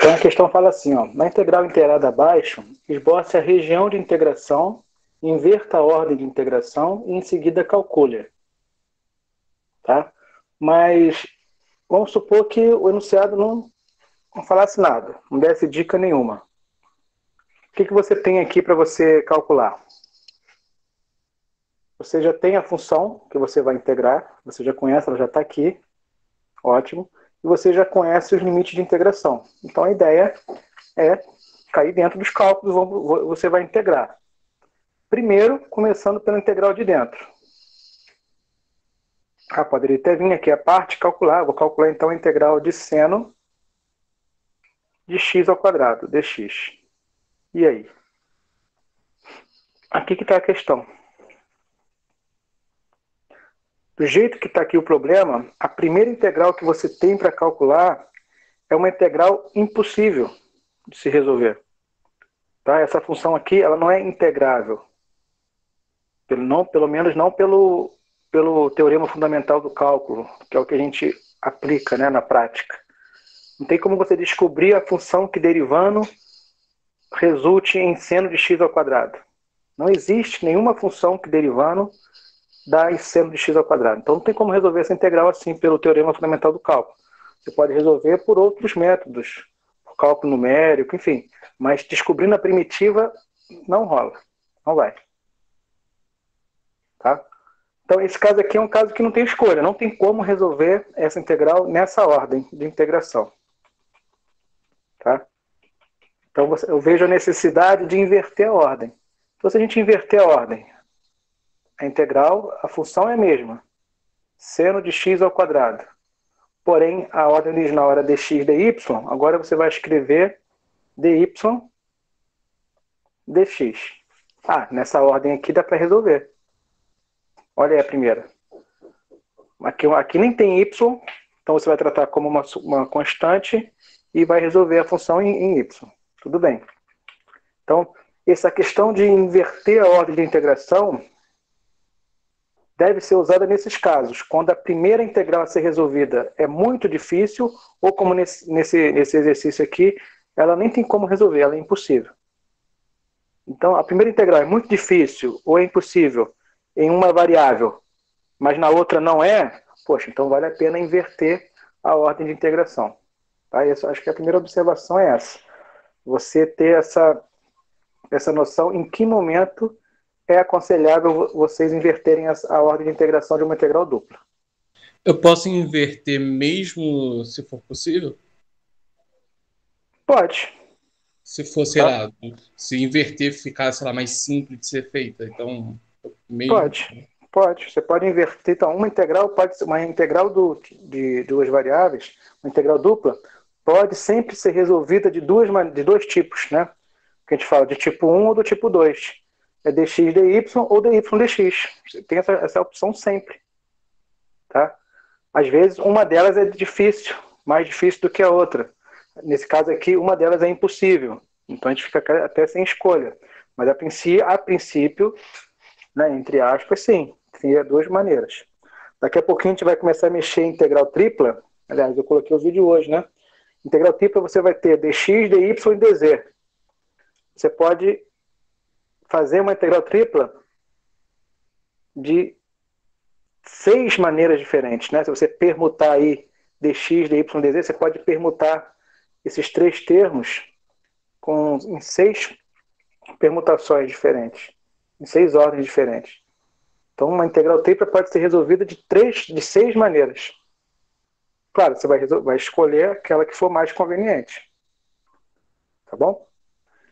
Então a questão fala assim, ó, na integral integrada abaixo, esboce a região de integração, inverta a ordem de integração e em seguida calcule. Tá? Mas vamos supor que o enunciado não falasse nada, não desse dica nenhuma. O que você tem aqui para você calcular? Você já tem a função que você vai integrar, você já conhece, ela já está aqui, ótimo. E você já conhece os limites de integração. Então a ideia é cair dentro dos cálculos, você vai integrar. Primeiro, começando pela integral de dentro. Poderia ter vindo aqui a parte calcular. Vou calcular então a integral de seno de x ao quadrado, dx. E aí? Aqui que está a questão. Do jeito que está aqui o problema, a primeira integral que você tem para calcular é uma integral impossível de se resolver. Tá? Essa função aqui ela não é integrável. Pelo menos não pelo teorema fundamental do cálculo, que é o que a gente aplica, né, na prática. Não tem como você descobrir a função que derivando resulte em seno de x ao quadrado. Não existe nenhuma função que derivando dá em seno de x ao quadrado. Então não tem como resolver essa integral assim pelo teorema fundamental do cálculo. Você pode resolver por outros métodos, por cálculo numérico, enfim. Mas descobrindo a primitiva não rola, não vai. Tá? Então esse caso aqui é um caso que não tem escolha, não tem como resolver essa integral nessa ordem de integração. Tá? Então eu vejo a necessidade de inverter a ordem. Então se a gente inverter a ordem, a integral, a função é a mesma. Seno de x ao quadrado. Porém, a ordem original era dx dy, agora você vai escrever dy dx. Nessa ordem aqui dá para resolver. Olha aí a primeira. Aqui nem tem y, então você vai tratar como uma constante e vai resolver a função em y. Tudo bem. Então, essa questão de inverter a ordem de integração deve ser usada nesses casos, quando a primeira integral a ser resolvida é muito difícil, ou como nesse exercício aqui, ela nem tem como resolver, ela é impossível. Então, a primeira integral é muito difícil ou é impossível em uma variável, mas na outra não é, poxa, então vale a pena inverter a ordem de integração. Tá? Acho que a primeira observação é essa. Você ter essa noção em que momento é aconselhável vocês inverterem a ordem de integração de uma integral dupla. Eu posso inverter mesmo se for possível? Pode. Se for, sei Tá? lá, se inverter ficar, sei lá, mais simples de ser feita. Então, mesmo. Pode. Você pode inverter. Então, uma integral pode ser uma integral de duas variáveis, uma integral dupla, pode sempre ser resolvida de dois tipos, né? Que a gente fala de tipo 1 ou do tipo 2. É dx dy ou dy dx. Você tem essa opção sempre. Tá? Às vezes, uma delas é difícil, mais difícil do que a outra. Nesse caso aqui, uma delas é impossível. Então, a gente fica até sem escolha. Mas, a princípio, né, entre aspas, sim. Tem duas maneiras. Daqui a pouquinho a gente vai começar a mexer em integral tripla. Aliás, eu coloquei o vídeo hoje, né? Integral tripla você vai ter dx, dy e dz. Você pode fazer uma integral tripla de 6 maneiras diferentes, né? Se você permutar aí dx, dy, dz, você pode permutar esses três termos em 6 permutações diferentes, em 6 ordens diferentes. Então, uma integral tripla pode ser resolvida de 6 maneiras. Claro, você vai escolher aquela que for mais conveniente. Tá bom?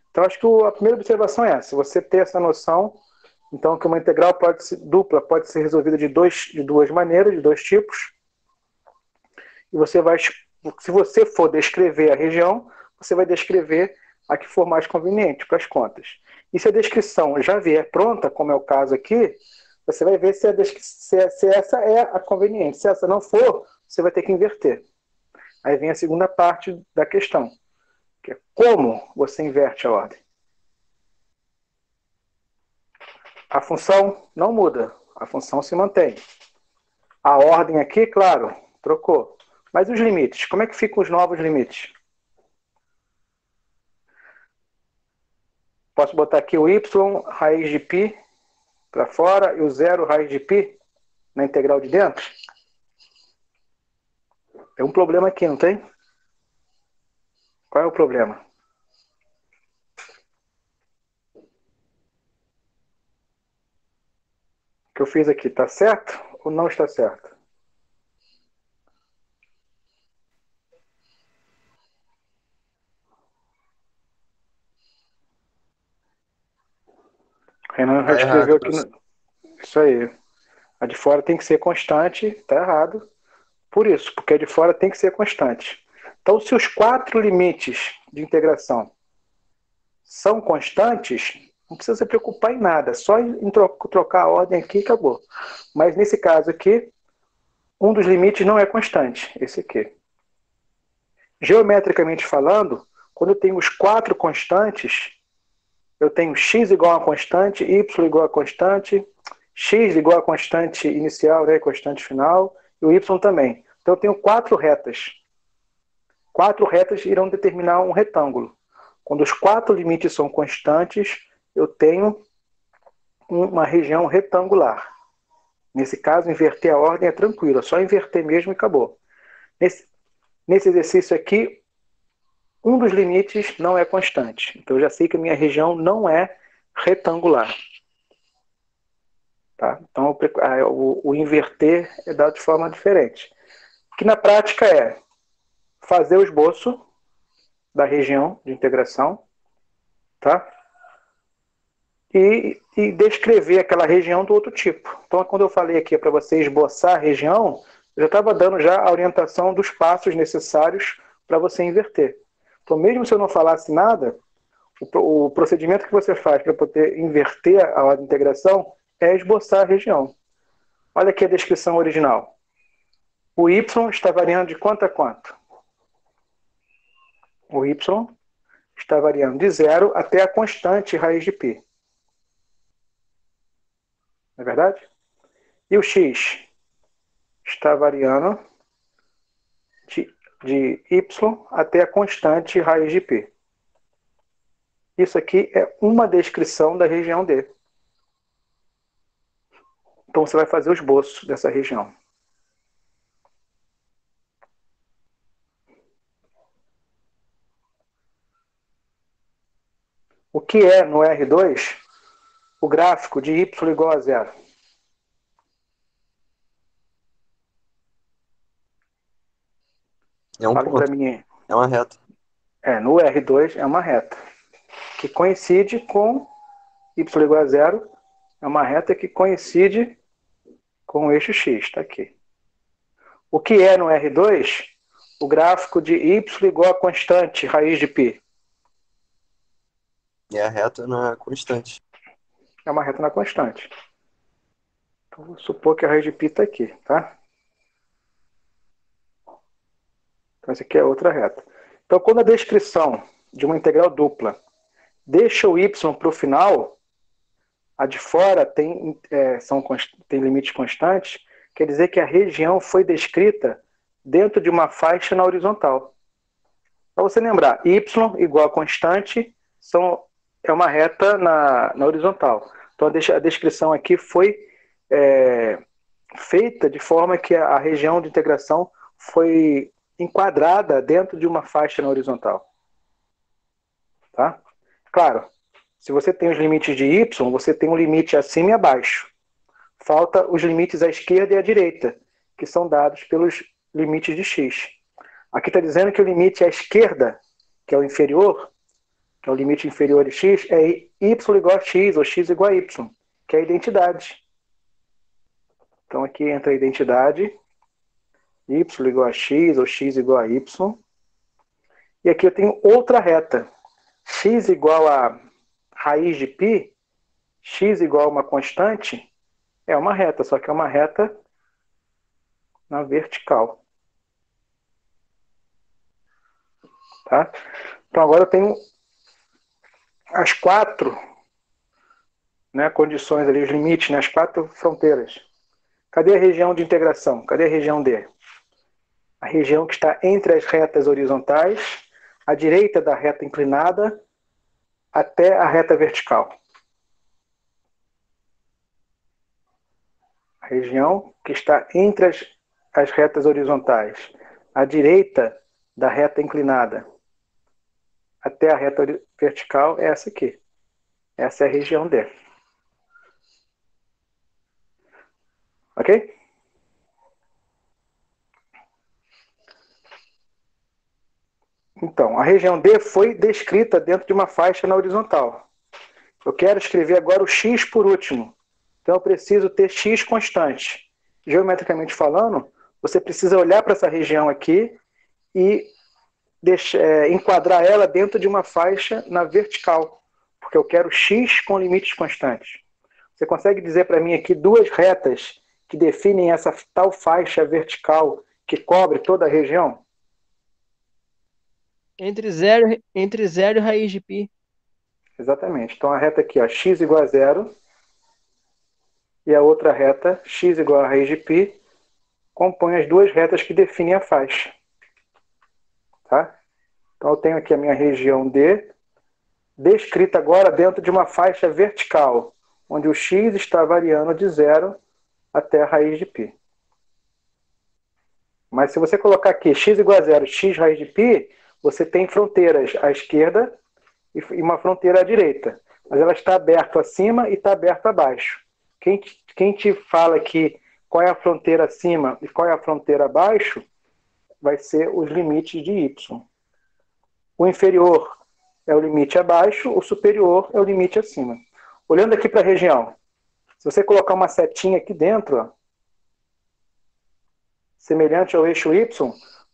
Então, acho que a primeira observação é essa. Se você ter essa noção, então, que uma integral dupla pode ser resolvida de duas maneiras, de dois tipos. E se você for descrever a região, você vai descrever a que for mais conveniente para as contas. E se a descrição já vier pronta, como é o caso aqui, você vai ver se essa é a conveniente. Se essa não for, você vai ter que inverter. Aí vem a segunda parte da questão, que é como você inverte a ordem. A função não muda, a função se mantém. A ordem aqui, claro, trocou. Mas os limites, como é que ficam os novos limites? Posso botar aqui o y raiz de π para fora e o 0 raiz de π na integral de dentro? Tem um problema aqui, não tem? Qual é o problema? O que eu fiz aqui está certo ou não está certo? Renan já Tá escreveu errado, aqui. professor. Isso aí. A de fora tem que ser constante, está errado. Por isso, porque a de fora tem que ser constante. Então, se os 4 limites de integração são constantes, não precisa se preocupar em nada, só em trocar a ordem aqui e acabou. Mas nesse caso aqui, um dos limites não é constante, esse aqui. Geometricamente falando, quando eu tenho os 4 constantes, eu tenho x igual a constante, y igual a constante, x igual a constante inicial, né, constante final, e o y também. Então eu tenho 4 retas. 4 retas irão determinar um retângulo. Quando os 4 limites são constantes, eu tenho uma região retangular. Nesse caso, inverter a ordem é tranquilo, é só inverter mesmo e acabou. Nesse exercício aqui, um dos limites não é constante. Então eu já sei que a minha região não é retangular. Tá? Então o inverter é dado de forma diferente. Que na prática é fazer o esboço da região de integração, tá? E descrever aquela região do outro tipo. Então, quando eu falei aqui para você esboçar a região, eu já estava dando já a orientação dos passos necessários para você inverter. Então, mesmo se eu não falasse nada, o procedimento que você faz para poder inverter a ordem de integração é esboçar a região. Olha aqui a descrição original. O y está variando de quanto a quanto? O y está variando de 0 até a constante raiz de π. Não é verdade? E o x está variando de y até a constante raiz de π. Isso aqui é uma descrição da região D. Então você vai fazer o esboço dessa região. O que é, no R2, o gráfico de y igual a 0? É um Fala para ponto. mim. É uma reta. No R2 é uma reta que coincide com y igual a 0. É uma reta que coincide com o eixo x. Está aqui. O que é, no R2, o gráfico de y igual a constante raiz de π? E a reta não é constante. É uma reta na constante. Então, vou supor que a raiz de π está aqui, tá? Então, essa aqui é outra reta. Então, quando a descrição de uma integral dupla deixa o y para o final, a de fora tem limites constantes, quer dizer que a região foi descrita dentro de uma faixa na horizontal. Para você lembrar, y igual a constante é uma reta na horizontal. Então a descrição aqui foi feita de forma que a região de integração foi enquadrada dentro de uma faixa na horizontal. Tá? Claro, se você tem os limites de y, você tem um limite acima e abaixo. Falta os limites à esquerda e à direita, que são dados pelos limites de x. Aqui está dizendo que o limite à esquerda, que é o inferior, que é o limite inferior de x, é y igual a x, ou x igual a y, que é a identidade. Então aqui entra a identidade, y igual a x, ou x igual a y. E aqui eu tenho outra reta, x igual a raiz de π, x igual a uma constante, é uma reta, só que é uma reta na vertical. Tá? Então agora eu tenho as 4 condições ali, os limites, as 4 fronteiras. Cadê a região de integração? Cadê a região D? A região que está entre as retas horizontais, à direita da reta inclinada, até a reta vertical. A região que está entre as retas horizontais, à direita da reta inclinada, até a reta vertical é essa aqui. Essa é a região D. Ok? Então, a região D foi descrita dentro de uma faixa na horizontal. Eu quero escrever agora o X por último. Então, eu preciso ter X constante. Geometricamente falando, você precisa olhar para essa região aqui e enquadrar ela dentro de uma faixa na vertical, porque eu quero X com limites constantes. Você consegue dizer para mim aqui duas retas que definem essa tal faixa vertical que cobre toda a região? Entre zero e raiz de π. Exatamente. Então a reta aqui, ó, x igual a zero, e a outra reta, x igual a raiz de π, compõe as duas retas que definem a faixa. Tá? Então eu tenho aqui a minha região D, descrita agora dentro de uma faixa vertical, onde o x está variando de zero até a raiz de π. Mas se você colocar aqui x igual a zero, x raiz de π, você tem fronteiras à esquerda e uma fronteira à direita. Mas ela está aberta acima e está aberta abaixo. Quem te fala aqui qual é a fronteira acima e qual é a fronteira abaixo, vai ser os limites de y. O inferior é o limite abaixo, o superior é o limite acima. Olhando aqui para a região, se você colocar uma setinha aqui dentro, ó, semelhante ao eixo y,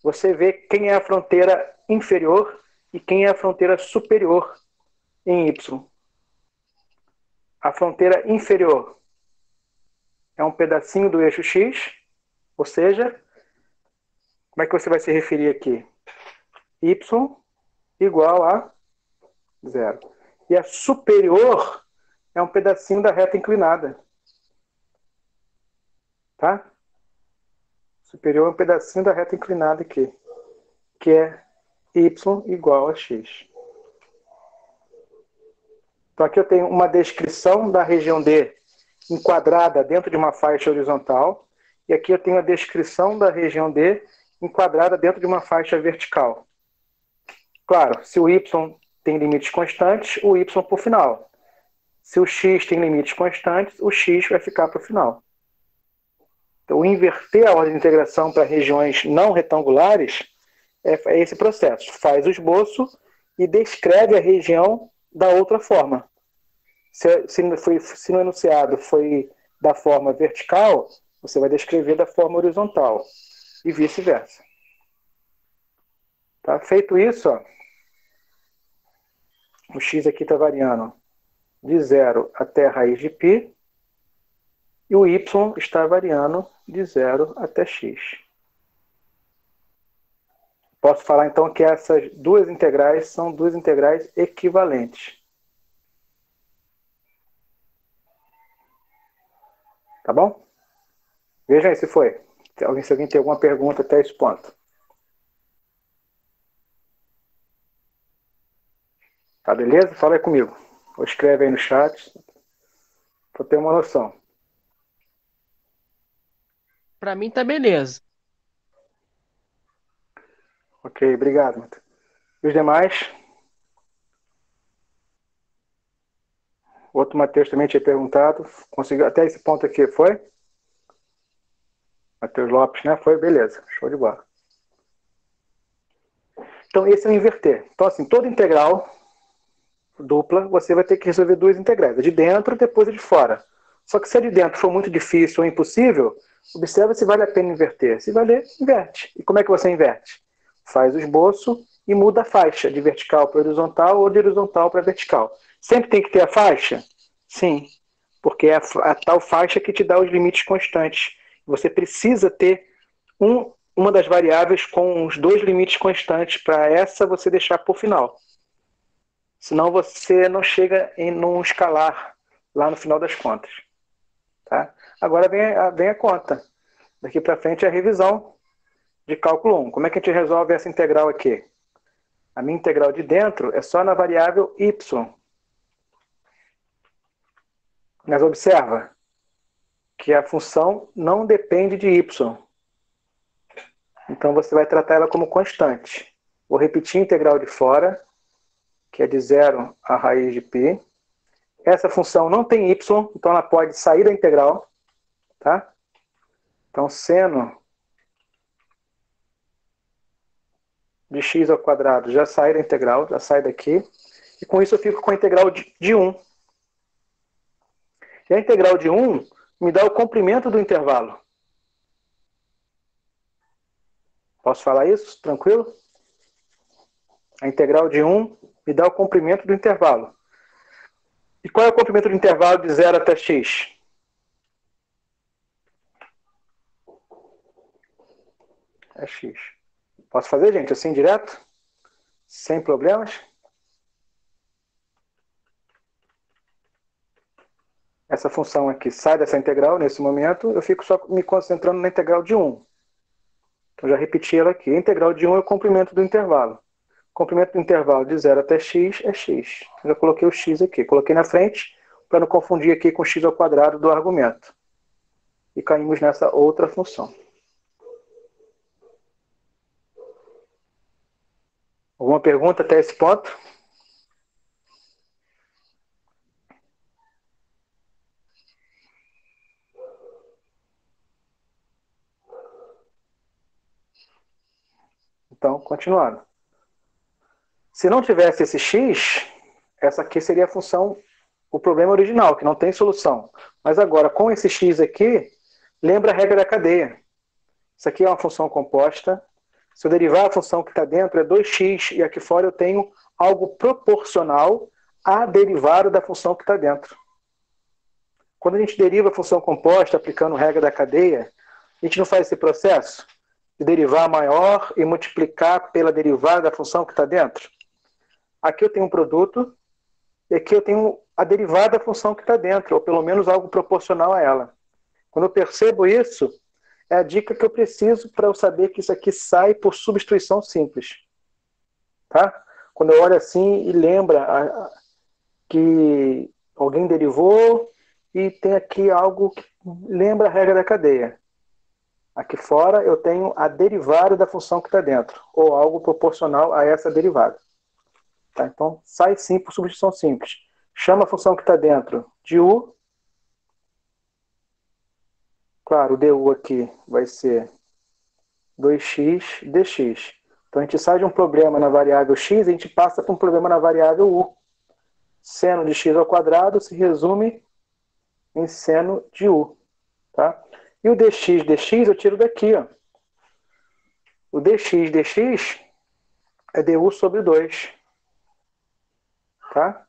você vê quem é a fronteira inferior e quem é a fronteira superior em y. A fronteira inferior é um pedacinho do eixo x, ou seja, como é que você vai se referir aqui? Y igual a zero. E a superior é um pedacinho da reta inclinada. Tá? Superior é um pedacinho da reta inclinada aqui, que é y igual a x. Então aqui eu tenho uma descrição da região D enquadrada dentro de uma faixa horizontal, e aqui eu tenho a descrição da região D enquadrada dentro de uma faixa vertical. Claro, se o y tem limites constantes, o y por final. Se o x tem limites constantes, o x vai ficar para o final. Então, inverter a ordem de integração para regiões não retangulares é esse processo. Faz o esboço e descreve a região da outra forma. Se no enunciado foi da forma vertical, você vai descrever da forma horizontal. E vice-versa. Tá? Feito isso, ó, o x aqui está variando de zero até a raiz de π, e o y está variando de zero até x. Posso falar então que essas duas integrais são duas integrais equivalentes. Tá bom? Vejam aí se foi. Se alguém tem alguma pergunta até esse ponto. Tá beleza? Fala aí comigo. Ou escreve aí no chat. Para ter uma noção. Para mim tá beleza. Ok, obrigado, Matheus. E os demais? O outro Matheus também tinha perguntado. Conseguiu até esse ponto aqui, foi? Matheus Lopes, né? Foi? Beleza. Show de bola. Então, esse é o inverter. Então, assim, toda integral dupla, você vai ter que resolver duas integrais. A de dentro e depois a de fora. Só que se a de dentro for muito difícil ou impossível, observa se vale a pena inverter. Se valer, inverte. E como é que você inverte? Faz o esboço e muda a faixa de vertical para horizontal ou de horizontal para vertical. Sempre tem que ter a faixa? Sim, porque é a tal faixa que te dá os limites constantes. Você precisa ter uma das variáveis com os dois limites constantes para essa você deixar por final. Senão você não chega num escalar lá no final das contas. Tá? Agora vem a conta. Daqui para frente é a revisão de cálculo 1. Como é que a gente resolve essa integral aqui? A minha integral de dentro é só na variável y. Mas observa que a função não depende de y. Então você vai tratar ela como constante. Vou repetir a integral de fora, que é de 0 a raiz de π. Essa função não tem y, então ela pode sair da integral. Tá? Então, seno de x ao quadrado já sai da integral, já sai daqui. E com isso eu fico com a integral de 1. E a integral de 1 me dá o comprimento do intervalo. Posso falar isso? Tranquilo? A integral de 1 me dá o comprimento do intervalo. E qual é o comprimento do intervalo de 0 até x? É x. Posso fazer, gente, assim direto? Sem problemas? Essa função aqui sai dessa integral nesse momento, eu fico só me concentrando na integral de 1. Então já repeti ela aqui. A integral de 1 é o comprimento do intervalo. O comprimento do intervalo de 0 até x é x. Eu já coloquei o x aqui. Coloquei na frente para não confundir aqui com x ao quadrado do argumento. E caímos nessa outra função. Alguma pergunta até esse ponto? Então, continuando. Se não tivesse esse x, essa aqui seria a função, o problema original, que não tem solução. Mas agora, com esse x aqui, lembra a regra da cadeia. Isso aqui é uma função composta. Se eu derivar a função que está dentro, é 2x, e aqui fora eu tenho algo proporcional à derivada da função que está dentro. Quando a gente deriva a função composta aplicando a regra da cadeia, a gente não faz esse processo de derivar maior e multiplicar pela derivada da função que está dentro? Aqui eu tenho um produto, e aqui eu tenho a derivada da função que está dentro, ou pelo menos algo proporcional a ela. Quando eu percebo isso, é a dica que eu preciso para eu saber que isso aqui sai por substituição simples. Tá? Quando eu olho assim e lembra que alguém derivou e tem aqui algo que lembra a regra da cadeia. Aqui fora eu tenho a derivada da função que está dentro, ou algo proporcional a essa derivada. Tá? Então, sai sim por substituição simples. Chama a função que está dentro de u. Claro, o du aqui vai ser 2x dx. Então, a gente sai de um problema na variável x e a gente passa para um problema na variável u. Seno de x ao quadrado se resume em seno de u. Tá? E o dx eu tiro daqui. Ó. O dx é du sobre 2. Tá?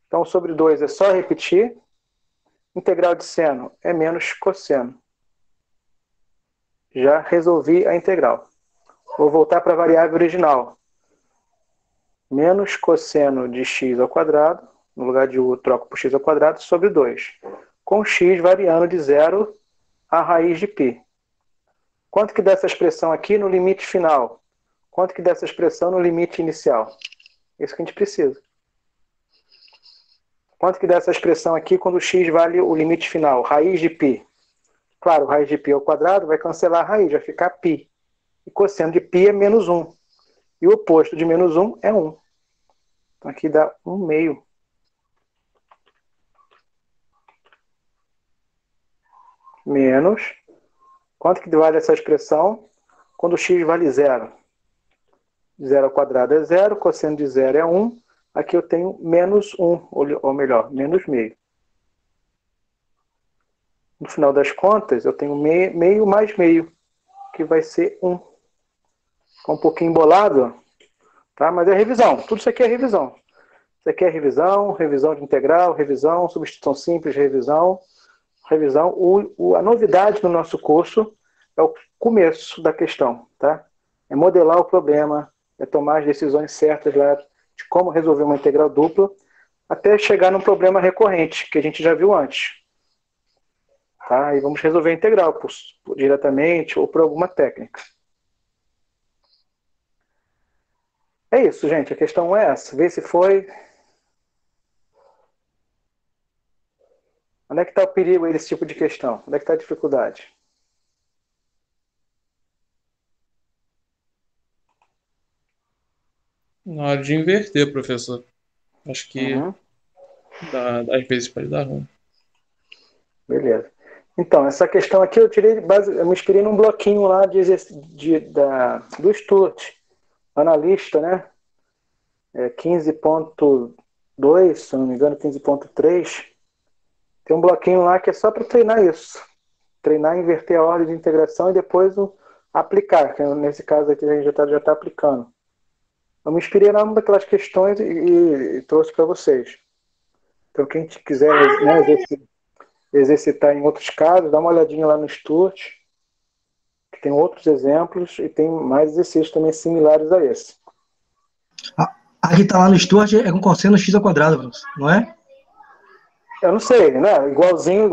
Então, sobre 2 é só repetir. Integral de seno é menos cosseno. Já resolvi a integral. Vou voltar para a variável original. Menos cosseno de x ao quadrado, no lugar de u eu troco por x ao quadrado, sobre 2. Com x variando de 0 a raiz de π. Quanto que dá essa expressão aqui no limite final? Quanto que dá essa expressão no limite inicial? Isso que a gente precisa. Quanto que dá essa expressão aqui quando x vale o limite final? Raiz de π. Claro, raiz de π ao quadrado vai cancelar a raiz, vai ficar π. E cosseno de π é menos 1. E o oposto de menos 1 é 1. Então aqui dá 1 meio. Menos. Quanto que vale essa expressão? Quando x vale 0. 0 ao quadrado é 0, cosseno de 0 é 1. Aqui eu tenho menos 1, ou melhor, menos meio. No final das contas, eu tenho meio mais meio, que vai ser 1. Ficou um pouquinho embolado, tá? Mas é revisão. Tudo isso aqui é revisão. Isso aqui é revisão, revisão de integral, revisão, substituição simples, revisão. A novidade do nosso curso é o começo da questão, tá? É modelar o problema, é tomar as decisões certas lá de como resolver uma integral dupla, até chegar num problema recorrente, que a gente já viu antes. Tá? E vamos resolver a integral, diretamente ou por alguma técnica. É isso, gente. A questão é essa. Vê se foi. Onde é que está o perigo aí desse tipo de questão? Onde é que está a dificuldade? Na hora de inverter, professor. Acho que Uhum, às vezes pode dar ruim. beleza. Então, essa questão aqui eu me inspirei num bloquinho lá do Sturt, analista, né? 15.2, se eu não me engano, 15.3. Tem um bloquinho lá que é só para treinar isso. Treinar, inverter a ordem de integração e depois aplicar, que nesse caso aqui a gente já tá aplicando. Eu me inspirei numa daquelas questões e trouxe para vocês. Então, quem quiser, né, exercitar em outros casos, dá uma olhadinha lá no Sturt, que tem outros exemplos e tem mais exercícios também similares a esse. A que tá lá no Stuart é com cosseno x ao quadrado, professor, não é? Eu não sei, né? Igualzinho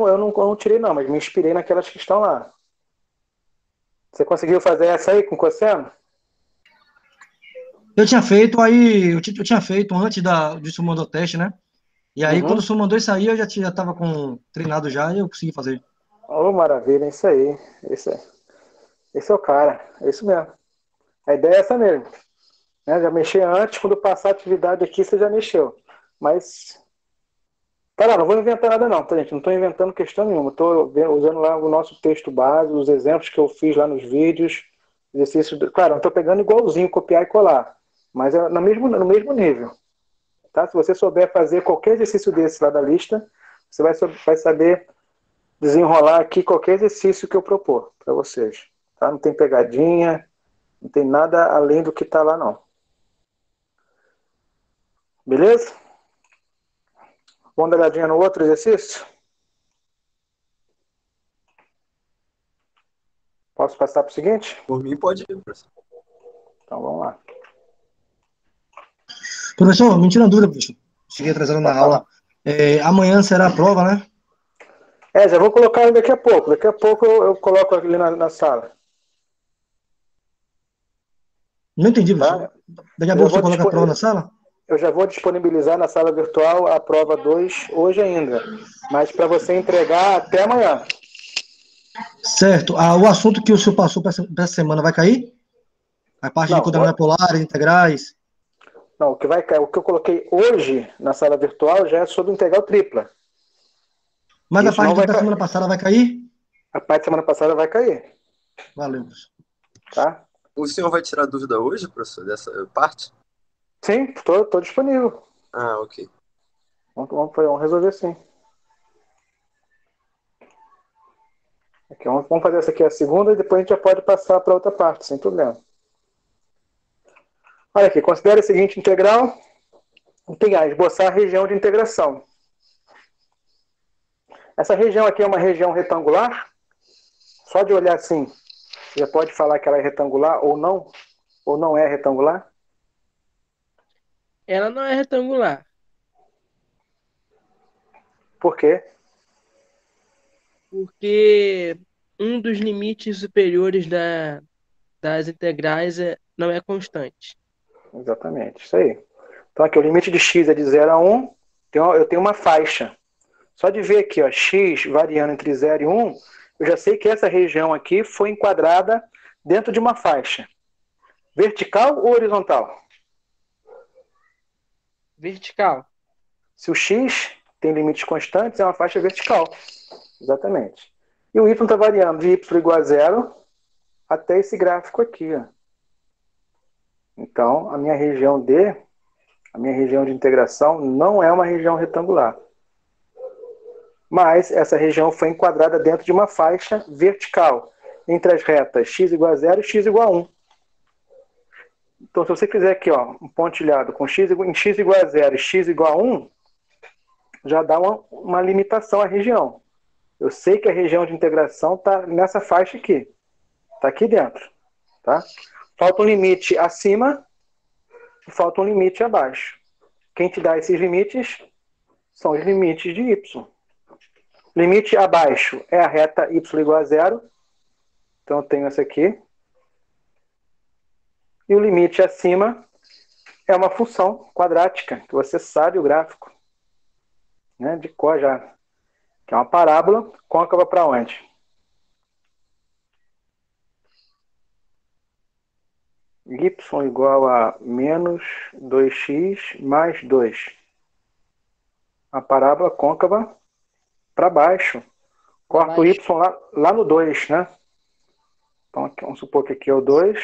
eu não tirei não, mas me inspirei naquelas que estão lá. Você conseguiu fazer essa aí com cosseno? Eu tinha feito, aí eu tinha feito antes de Sul mandou teste, né? E aí, quando o Uhum. Sul mandou isso aí, eu já tava treinado já e eu consegui fazer. Oh, maravilha, isso aí. Esse é o cara, é isso mesmo. A ideia é essa mesmo. Né? Já mexer antes, quando passar a atividade aqui, você já mexeu. Mas, cara, não vou inventar nada não, tá, gente? Não estou inventando questão nenhuma. Estou usando lá o nosso texto base, os exemplos que eu fiz lá nos vídeos, exercícios. Claro, não estou pegando igualzinho, copiar e colar. Mas é no mesmo nível. Tá? Se você souber fazer qualquer exercício desse lá da lista, você vai saber desenrolar aqui qualquer exercício que eu propor para vocês. Tá? Não tem pegadinha, não tem nada além do que está lá, não. Beleza? Vamos dar uma olhadinha no outro exercício? Posso passar para o seguinte? Por mim, pode ir, professor. Então vamos lá. Professor, me tira uma dúvida, professor. Cheguei atrasado na Pode falar. aula. Amanhã será a prova, né? Já vou colocar ele daqui a pouco. Daqui a pouco eu coloco ali na sala. Não entendi, Tá? professor. Daqui a Eu, pouco você vou coloca a prova na sala? eu já vou disponibilizar na sala virtual a prova 2 hoje ainda. Mas para você entregar até amanhã. Certo. O assunto que o senhor passou para essa semana vai cair? A parte de Não, coordenadas polares, integrais. não, o que eu coloquei hoje na sala virtual já é sobre integral tripla. Mas a Isso parte não vai da semana cair. passada vai cair? A parte da semana passada vai cair, Valeu, professor. tá? O senhor vai tirar dúvida hoje, professor, dessa parte? Sim, tô disponível. Ah, ok. Vamos resolver sim. Aqui, vamos fazer essa aqui a segunda e depois a gente já pode passar para outra parte, sem problema. Olha aqui, considere a seguinte integral. Esboçar a região de integração. Essa região aqui é uma região retangular. Só de olhar assim, você já pode falar que ela é retangular ou não é retangular. Ela não é retangular, Por quê? porque um dos limites superiores das integrais não é constante. Exatamente, isso aí. Então aqui o limite de x é de 0 a 1. Eu tenho uma faixa. Só de ver aqui, ó, x variando entre 0 e 1, eu já sei que essa região aqui foi enquadrada dentro de uma faixa. Vertical ou horizontal? Vertical. Se o x tem limites constantes, é uma faixa vertical. Exatamente. E o y está variando de y igual a 0 até esse gráfico aqui. Ó. Então, a minha região D, a minha região de integração, não é uma região retangular. Mas essa região foi enquadrada dentro de uma faixa vertical, entre as retas x igual a 0 e x igual a 1. Então, se você fizer aqui ó, um pontilhado com x igual a 0 e x igual a 1, já dá uma limitação à região. Eu sei que a região de integração está nessa faixa aqui. Está aqui dentro. Tá? Falta um limite acima e falta um limite abaixo. Quem te dá esses limites são os limites de y. Limite abaixo é a reta y igual a 0. Então eu tenho essa aqui. E o limite acima é uma função quadrática, que você sabe o gráfico. Né, de cor já. que é uma parábola côncava para onde? Y igual a menos 2x mais 2. A parábola côncava para baixo. Corta o y lá no 2, né? Então, aqui, vamos supor que aqui é o 2.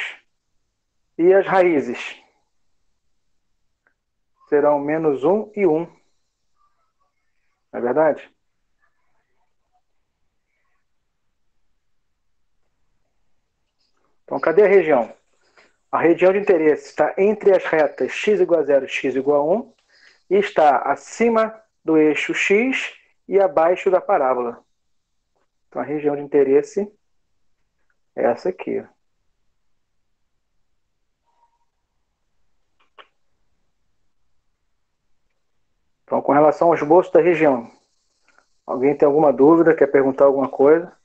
E as raízes serão menos 1 e 1. Não é verdade? Então, cadê a região? A região de interesse está entre as retas x igual a 0 e x igual a 1 e está acima do eixo x e abaixo da parábola. Então, a região de interesse é essa aqui. Então, com relação ao esboço da região, alguém tem alguma dúvida, quer perguntar alguma coisa?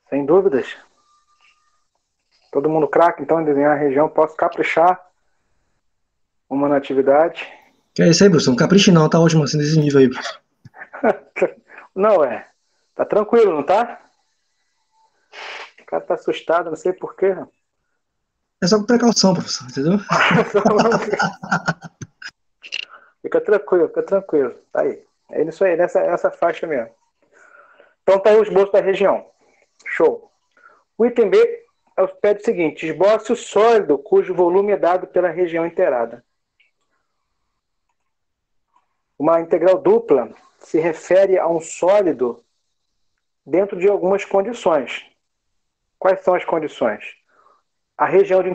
Sem dúvidas? Todo mundo craque, então, em desenhar a região. Posso caprichar uma na atividade? Que é isso aí, professor? Não capriche não, tá ótimo assim desse nível aí, professor. Não, tá tranquilo, não tá? O cara tá assustado, não sei porquê. É só com precaução, professor, entendeu? Fica tranquilo, fica tranquilo. Tá aí. É isso aí, nessa faixa mesmo. Então tá aí o esboço da região. Show. O item B pede o seguinte: esboce o sólido cujo volume é dado pela região inteirada. Uma integral dupla se refere a um sólido dentro de algumas condições. Quais são as condições? A região de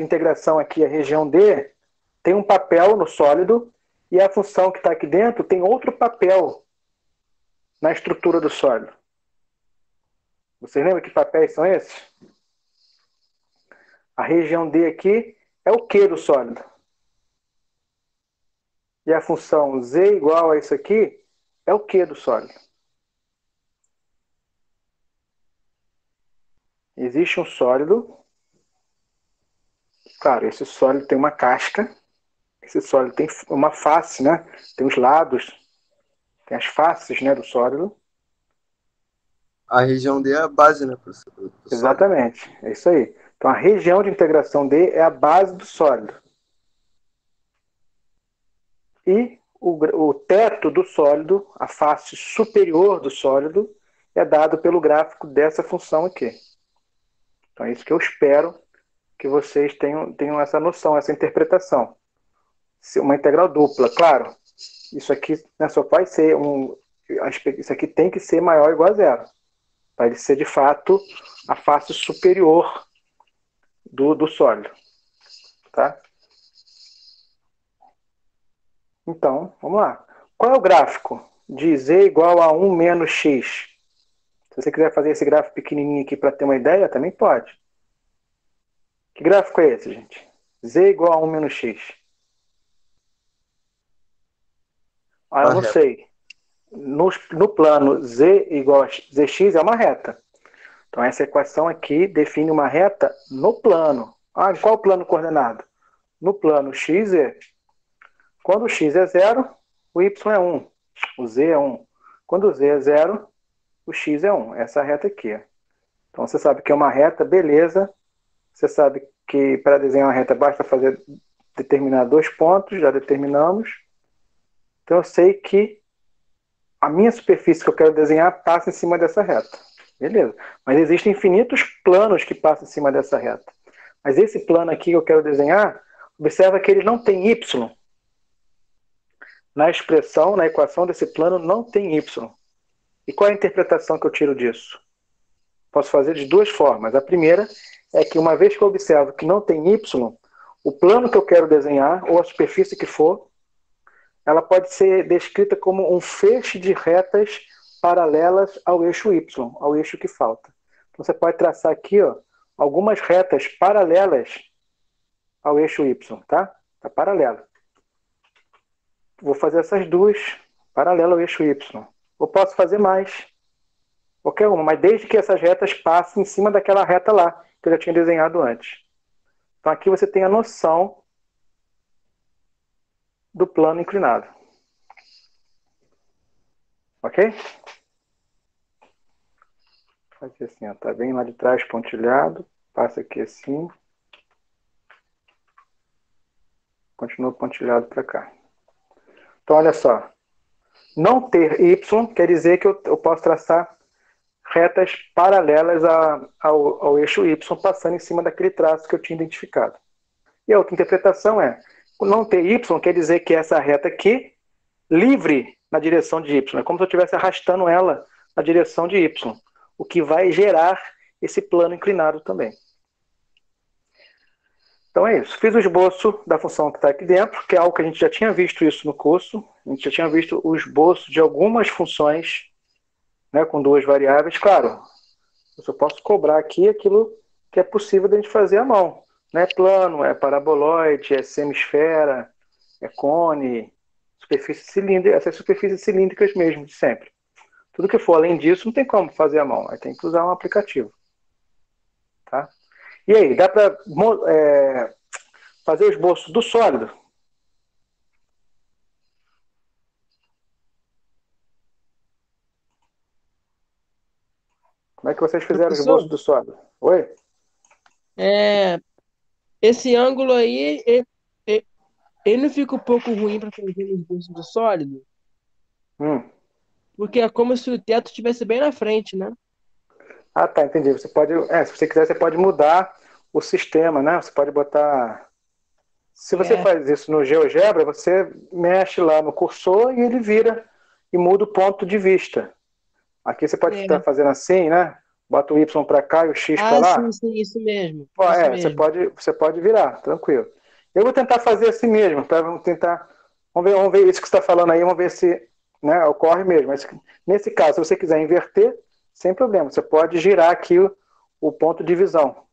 integração aqui, a região D, tem um papel no sólido e a função que está aqui dentro tem outro papel na estrutura do sólido. Vocês lembram que papéis são esses? A região D aqui é o Q do sólido. E a função Z igual a isso aqui é o Q do sólido. Existe um sólido. Claro, esse sólido tem uma casca. Esse sólido tem uma face, né? Tem os lados. Tem as faces, né, do sólido. A região D é a base, né, professor? Exatamente, é isso aí. Então, a região de integração D é a base do sólido. E o teto do sólido, a face superior do sólido, é dado pelo gráfico dessa função aqui. Então, é isso que eu espero que vocês tenham essa noção, essa interpretação. Uma integral dupla, claro, isso aqui, né, só pode ser isso aqui tem que ser maior ou igual a zero. Vai ser, de fato, a face superior do sólido. Tá? Então, vamos lá. Qual é o gráfico de z igual a 1 menos x? Se você quiser fazer esse gráfico pequenininho aqui para ter uma ideia, também pode. Que gráfico é esse, gente? Z igual a 1 menos x. Eu não sei. No plano z igual a zx é uma reta. Então, essa equação aqui define uma reta no plano. Em qual plano coordenado? No plano x, z. Quando o x é 0, o y é 1. O z é 1. Quando o z é 0, o x é 1. Essa reta aqui. Então, você sabe que é uma reta, beleza. Você sabe que para desenhar uma reta basta determinar 2 pontos, já determinamos. Então, eu sei que a minha superfície que eu quero desenhar passa em cima dessa reta. Beleza. Mas existem infinitos planos que passam em cima dessa reta. Mas esse plano aqui que eu quero desenhar, observa que ele não tem y. Na expressão, na equação desse plano, não tem y. E qual é a interpretação que eu tiro disso? Posso fazer de duas formas. A primeira é que, uma vez que eu observo que não tem y, o plano que eu quero desenhar, ou a superfície que for, ela pode ser descrita como um feixe de retas paralelas ao eixo y, ao eixo que falta. Então, você pode traçar aqui, algumas retas paralelas ao eixo y, tá? Tá paralelo. Vou fazer essas duas paralelas ao eixo y. Ou posso fazer mais. Qualquer uma, mas desde que essas retas passem em cima daquela reta lá, que eu já tinha desenhado antes. Então aqui você tem a noção do plano inclinado. Ok? Fazer assim, ó, tá bem lá de trás, pontilhado. Passa aqui assim. Continua pontilhado para cá. Então, olha só. Não ter Y quer dizer que eu posso traçar retas paralelas ao eixo Y, passando em cima daquele traço que eu tinha identificado. E a outra interpretação é, não ter Y quer dizer que essa reta aqui, livre na direção de Y, é como se eu estivesse arrastando ela na direção de Y, o que vai gerar esse plano inclinado também. Então é isso. Fiz o esboço da função que está aqui dentro, que é algo que a gente já tinha visto isso no curso. A gente já tinha visto o esboço de algumas funções, né, com duas variáveis. Claro, eu só posso cobrar aqui aquilo que é possível da gente fazer à mão. Não é plano, é paraboloide, é semisfera, é cone, superfície cilíndrica, essas superfícies cilíndricas mesmo, de sempre. Tudo que for além disso não tem como fazer à mão, aí tem que usar um aplicativo. Tá? E aí, dá para fazer o esboço do sólido? Como é que vocês fizeram o esboço Professor, do sólido? Oi? esse ângulo aí, ele não fica um pouco ruim para fazer no esboço do sólido? Hum. Porque é como se o teto estivesse bem na frente, né? Ah, tá, entendi. Você pode, se você quiser, você pode mudar o sistema, né? Você pode botar. Se você É, faz isso no GeoGebra, você mexe lá no cursor e ele vira e muda o ponto de vista. Aqui você pode estar é. fazendo assim, né? Bota o Y para cá e o X para Ah, sim, lá. sim, isso mesmo. Ó, Isso mesmo. você pode virar, tranquilo. Eu vou tentar fazer assim mesmo, vamos tentar. Vamos ver isso que você está falando aí, vamos ver se, né, ocorre mesmo. Mas, nesse caso, se você quiser inverter, sem problema. Você pode girar aqui o ponto de visão.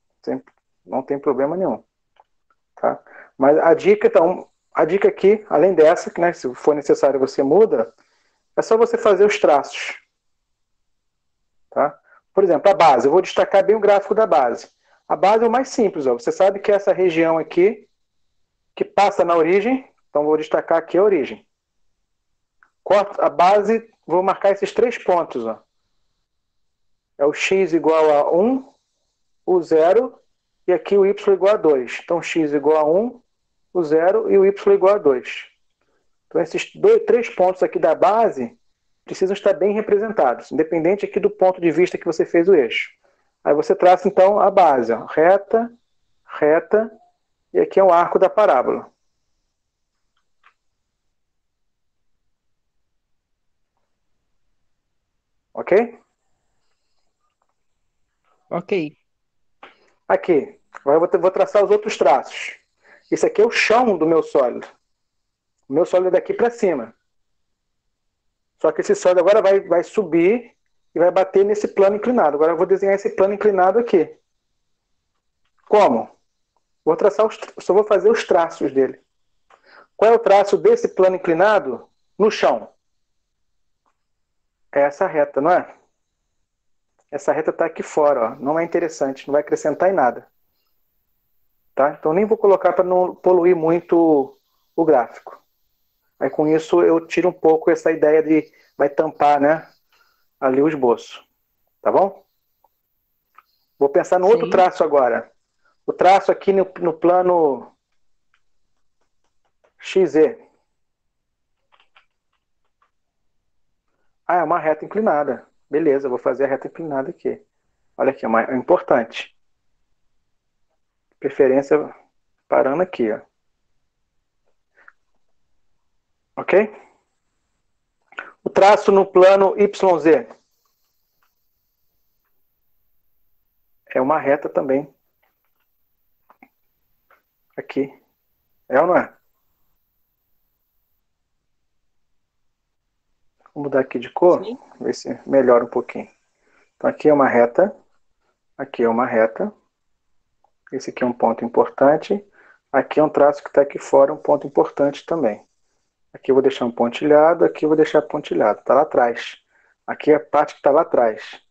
Não tem problema nenhum. Tá? Mas a dica, então, a dica aqui, além dessa, que, né, se for necessário você muda, é só você fazer os traços. Tá? Por exemplo, a base. Eu vou destacar bem o gráfico da base. A base é o mais simples. Ó. Você sabe que essa região aqui, que passa na origem, então vou destacar aqui a origem. Corto a base, vou marcar esses 3 pontos. Ó. É o x igual a 1, o 0, e aqui o y igual a 2. Então, x igual a 1, o 0 e o y igual a 2. Então, esses 3 pontos aqui da base precisam estar bem representados, independente aqui do ponto de vista que você fez o eixo. Aí você traça, então, a base. Ó, reta, reta, e aqui é o arco da parábola. Ok? Ok. Aqui. Agora eu vou traçar os outros traços. Esse aqui é o chão do meu sólido. O meu sólido é daqui para cima. Só que esse sólido agora vai subir e vai bater nesse plano inclinado. Agora eu vou desenhar esse plano inclinado aqui. Como? Só vou fazer os traços dele. Qual é o traço desse plano inclinado no chão? É essa reta, não é? Essa reta está aqui fora, ó. Não é interessante, não vai acrescentar em nada. Tá? Então nem vou colocar para não poluir muito o gráfico. Aí com isso eu tiro um pouco essa ideia de vai tampar, né, ali o esboço. Tá bom? Vou pensar no outro Sim. traço agora. O traço aqui no plano XZ. Ah, é uma reta inclinada. Beleza, vou fazer a reta inclinada aqui. Olha aqui, é importante. Preferência parando aqui, ó. Ok? O traço no plano YZ. É uma reta também. Aqui. É ou não é? Vou mudar aqui de cor, Sim. ver se melhora um pouquinho. Então aqui é uma reta. Aqui é uma reta. Esse aqui é um ponto importante. Aqui é um traço que está aqui fora, um ponto importante também. Aqui eu vou deixar um pontilhado, aqui eu vou deixar pontilhado. Está lá atrás. Aqui é a parte que está lá atrás.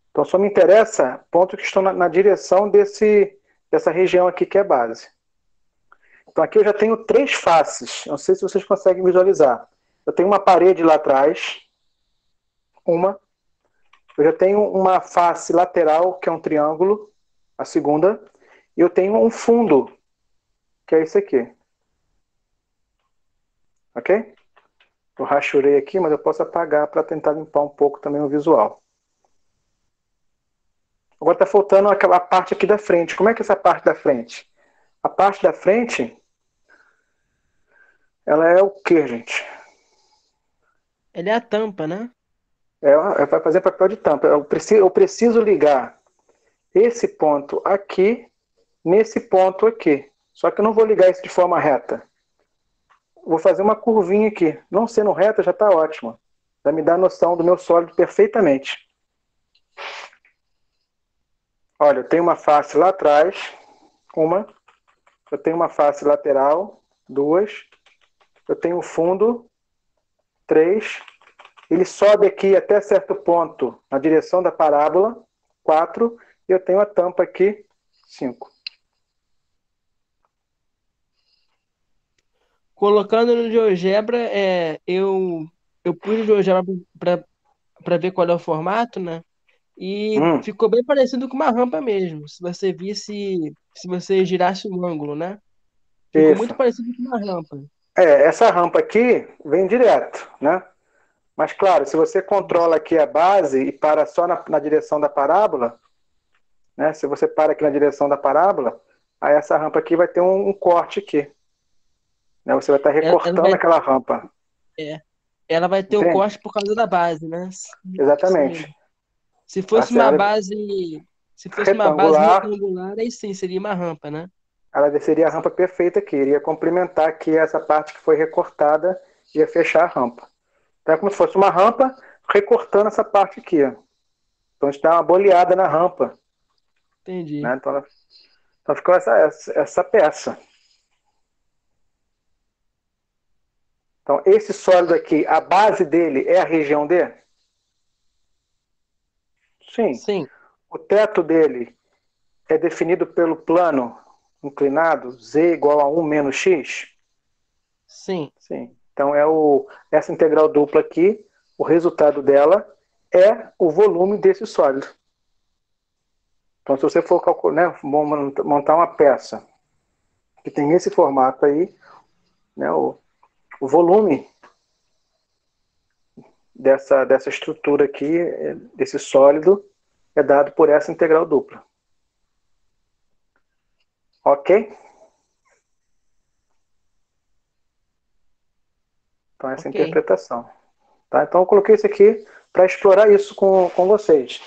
Então só me interessa pontos que estão na direção dessa região aqui que é base. Então aqui eu já tenho 3 faces. Não sei se vocês conseguem visualizar. Eu tenho uma parede lá atrás. Eu já tenho uma face lateral, que é um triângulo, a segunda. E eu tenho um fundo, que é esse aqui. Ok? Eu rachurei aqui, mas eu posso apagar para tentar limpar um pouco também o visual. Agora está faltando aquela parte aqui da frente. Como é que é essa parte da frente? A parte da frente, ela é o quê, gente? Ele é a tampa, né? Vai fazer papel de tampa. Eu preciso ligar esse ponto aqui nesse ponto aqui. Só que eu não vou ligar isso de forma reta. Vou fazer uma curvinha aqui. Não sendo reta já está ótimo. Vai me dar noção do meu sólido perfeitamente. Olha, eu tenho uma face lá atrás. Eu tenho uma face lateral. 2. Eu tenho o fundo. 3. Ele sobe aqui até certo ponto na direção da parábola. 4. E eu tenho a tampa aqui. 5. Colocando no GeoGebra, eu pus o GeoGebra para ver qual é o formato, né? E ficou bem parecido com uma rampa mesmo. Se você visse, se você girasse um ângulo, né? Ficou muito Isso. parecido com uma rampa. Essa rampa aqui vem direto, né? Mas claro, se você controla aqui a base e para só na direção da parábola, né? Se você para aqui na direção da parábola, aí essa rampa aqui vai ter um corte aqui. Né? Você vai estar recortando aquela rampa. Ela vai ter o Entende? corte por causa da base, né? Exatamente. Sim. Se fosse uma base retangular, aí sim seria uma rampa, né? Ela seria a rampa perfeita aqui, iria complementar aqui essa parte que foi recortada e ia fechar a rampa. Então é como se fosse uma rampa recortando essa parte aqui. Ó. Então a gente dá uma boleada na rampa. Entendi. Né? Então ficou essa peça. Então esse sólido aqui, a base dele é a região D? Sim. O teto dele é definido pelo plano inclinado Z igual a 1 menos X? Sim. Então essa integral dupla aqui, o resultado dela é o volume desse sólido. Então se você for calcular, né, montar uma peça que tem esse formato aí, né, o volume dessa estrutura aqui, desse sólido, é dado por essa integral dupla. Ok? Então essa é a interpretação. Tá? Então eu coloquei isso aqui para explorar isso com vocês.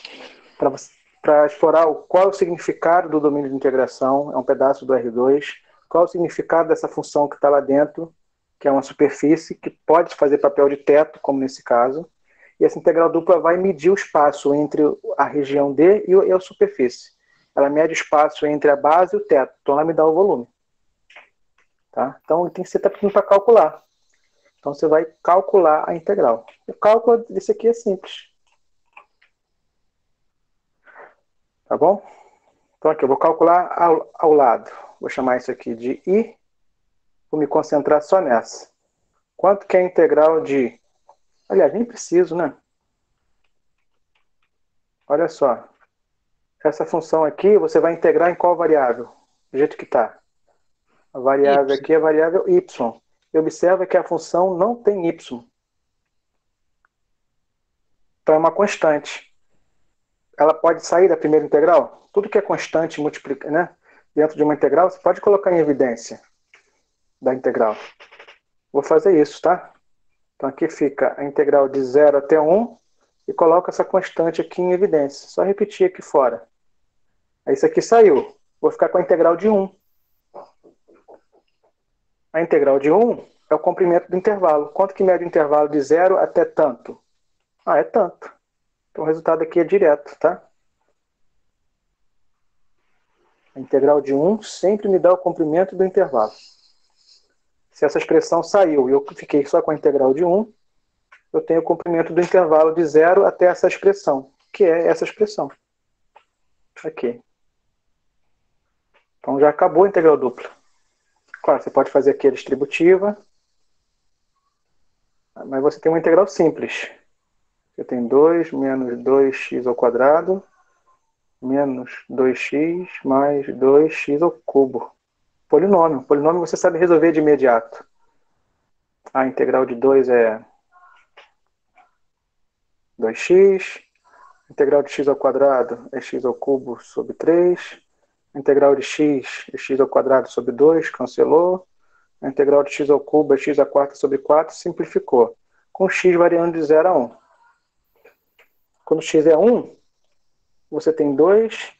Para explorar qual é o significado do domínio de integração, é um pedaço do R2, qual é o significado dessa função que está lá dentro, que é uma superfície, que pode fazer papel de teto, como nesse caso, e essa integral dupla vai medir o espaço entre a região D e a superfície. Ela mede o espaço entre a base e o teto, então ela me dá o volume. Tá? Então tem que ser pedindo para calcular. Então você vai calcular a integral. O cálculo desse aqui é simples. Tá bom? Então aqui eu vou calcular ao lado. Vou chamar isso aqui de I. Vou me concentrar só nessa. Quanto que é a integral de... Aliás, nem preciso, né? Olha só. Essa função aqui, você vai integrar em qual variável? Do jeito que está. A variável aqui é a variável y. E observa que a função não tem y. Então é uma constante. Ela pode sair da primeira integral? Tudo que é constante multiplica, né? Dentro de uma integral, você pode colocar em evidência da integral. Vou fazer isso, tá? Então aqui fica a integral de 0 até 1 e coloco essa constante aqui em evidência. Só repetir aqui fora. Aí isso aqui saiu. Vou ficar com a integral de 1. A integral de 1 é o comprimento do intervalo. Quanto que mede o intervalo de 0 até tanto? É tanto. Então o resultado aqui é direto, tá? A integral de 1 sempre me dá o comprimento do intervalo. Se essa expressão saiu e eu fiquei só com a integral de 1, eu tenho o comprimento do intervalo de 0 até essa expressão, que é essa expressão. Aqui. Então já acabou a integral dupla. Claro, você pode fazer aqui a distributiva, mas você tem uma integral simples. Você tem 2 menos 2x ao quadrado menos 2x mais 2x ao cubo. Polinômio. Polinômio você sabe resolver de imediato. A integral de 2 é 2x. A integral de x ao quadrado é x ao cubo sobre 3. A integral de x é x ao quadrado sobre 2, cancelou. A integral de x ao cubo é x a quarta sobre 4, simplificou. Com x variando de 0 a 1. Quando x é 1, você tem 2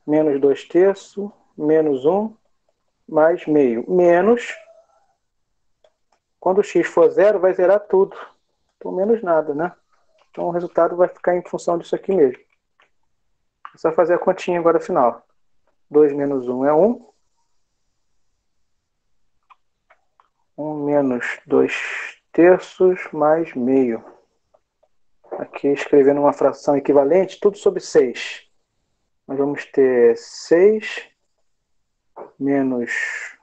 menos 2 terços menos 1 mais meio. Menos, quando x for 0, vai zerar tudo. Então, menos nada, né? Então, o resultado vai ficar em função disso aqui mesmo. É só fazer a continha agora final. 2 menos 1 é 1. 1 menos 2 terços mais meio. Aqui, escrevendo uma fração equivalente, tudo sobre 6. Nós vamos ter 6 menos,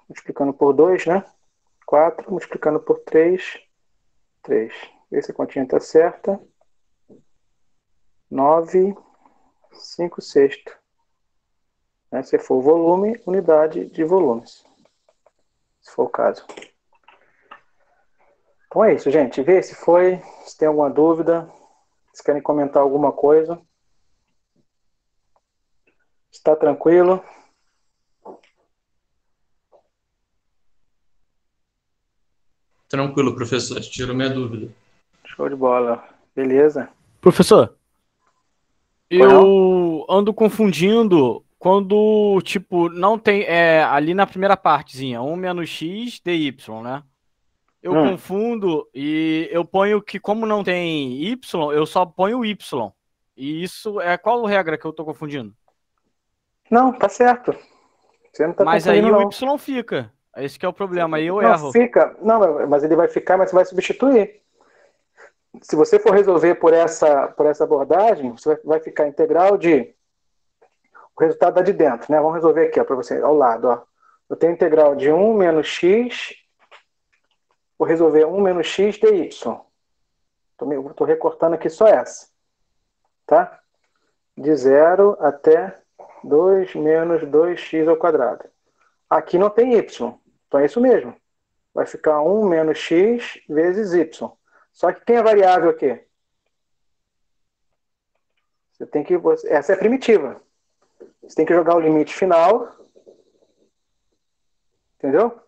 multiplicando por 2, né? 4, multiplicando por 3, 3. Vê se a continha está certa. 9, 5 sexto. Né? Se for volume, unidade de volumes. Se for o caso. Então é isso, gente. Vê se foi, se tem alguma dúvida, se querem comentar alguma coisa. Está tranquilo? Tranquilo, professor. Tirou minha dúvida. Show de bola. Beleza? Professor, Pois não? eu ando confundindo quando, tipo, não tem. Ali na primeira partezinha, 1 menos x dy, né? Eu confundo e eu ponho que, como não tem y, eu só ponho y. E isso é qual regra que eu tô confundindo? Não, tá certo. Você não está Mas aí confundindo, o não. y fica. Esse que é o problema, aí eu Não, erro. fica. Não, mas ele vai ficar, mas você vai substituir. Se você for resolver por essa abordagem, você vai ficar integral de... O resultado dá de dentro, né? Vamos resolver aqui, para você, ao lado. Ó. Eu tenho integral de 1 menos x. Vou resolver 1 menos x dy. Estou recortando aqui só essa. Tá? De 0 até 2 menos 2x ao quadrado. Aqui não tem y. Então é isso mesmo. Vai ficar 1 menos x vezes y. Só que quem é variável aqui? Você tem que... Essa é primitiva. Você tem que jogar o limite final. Entendeu?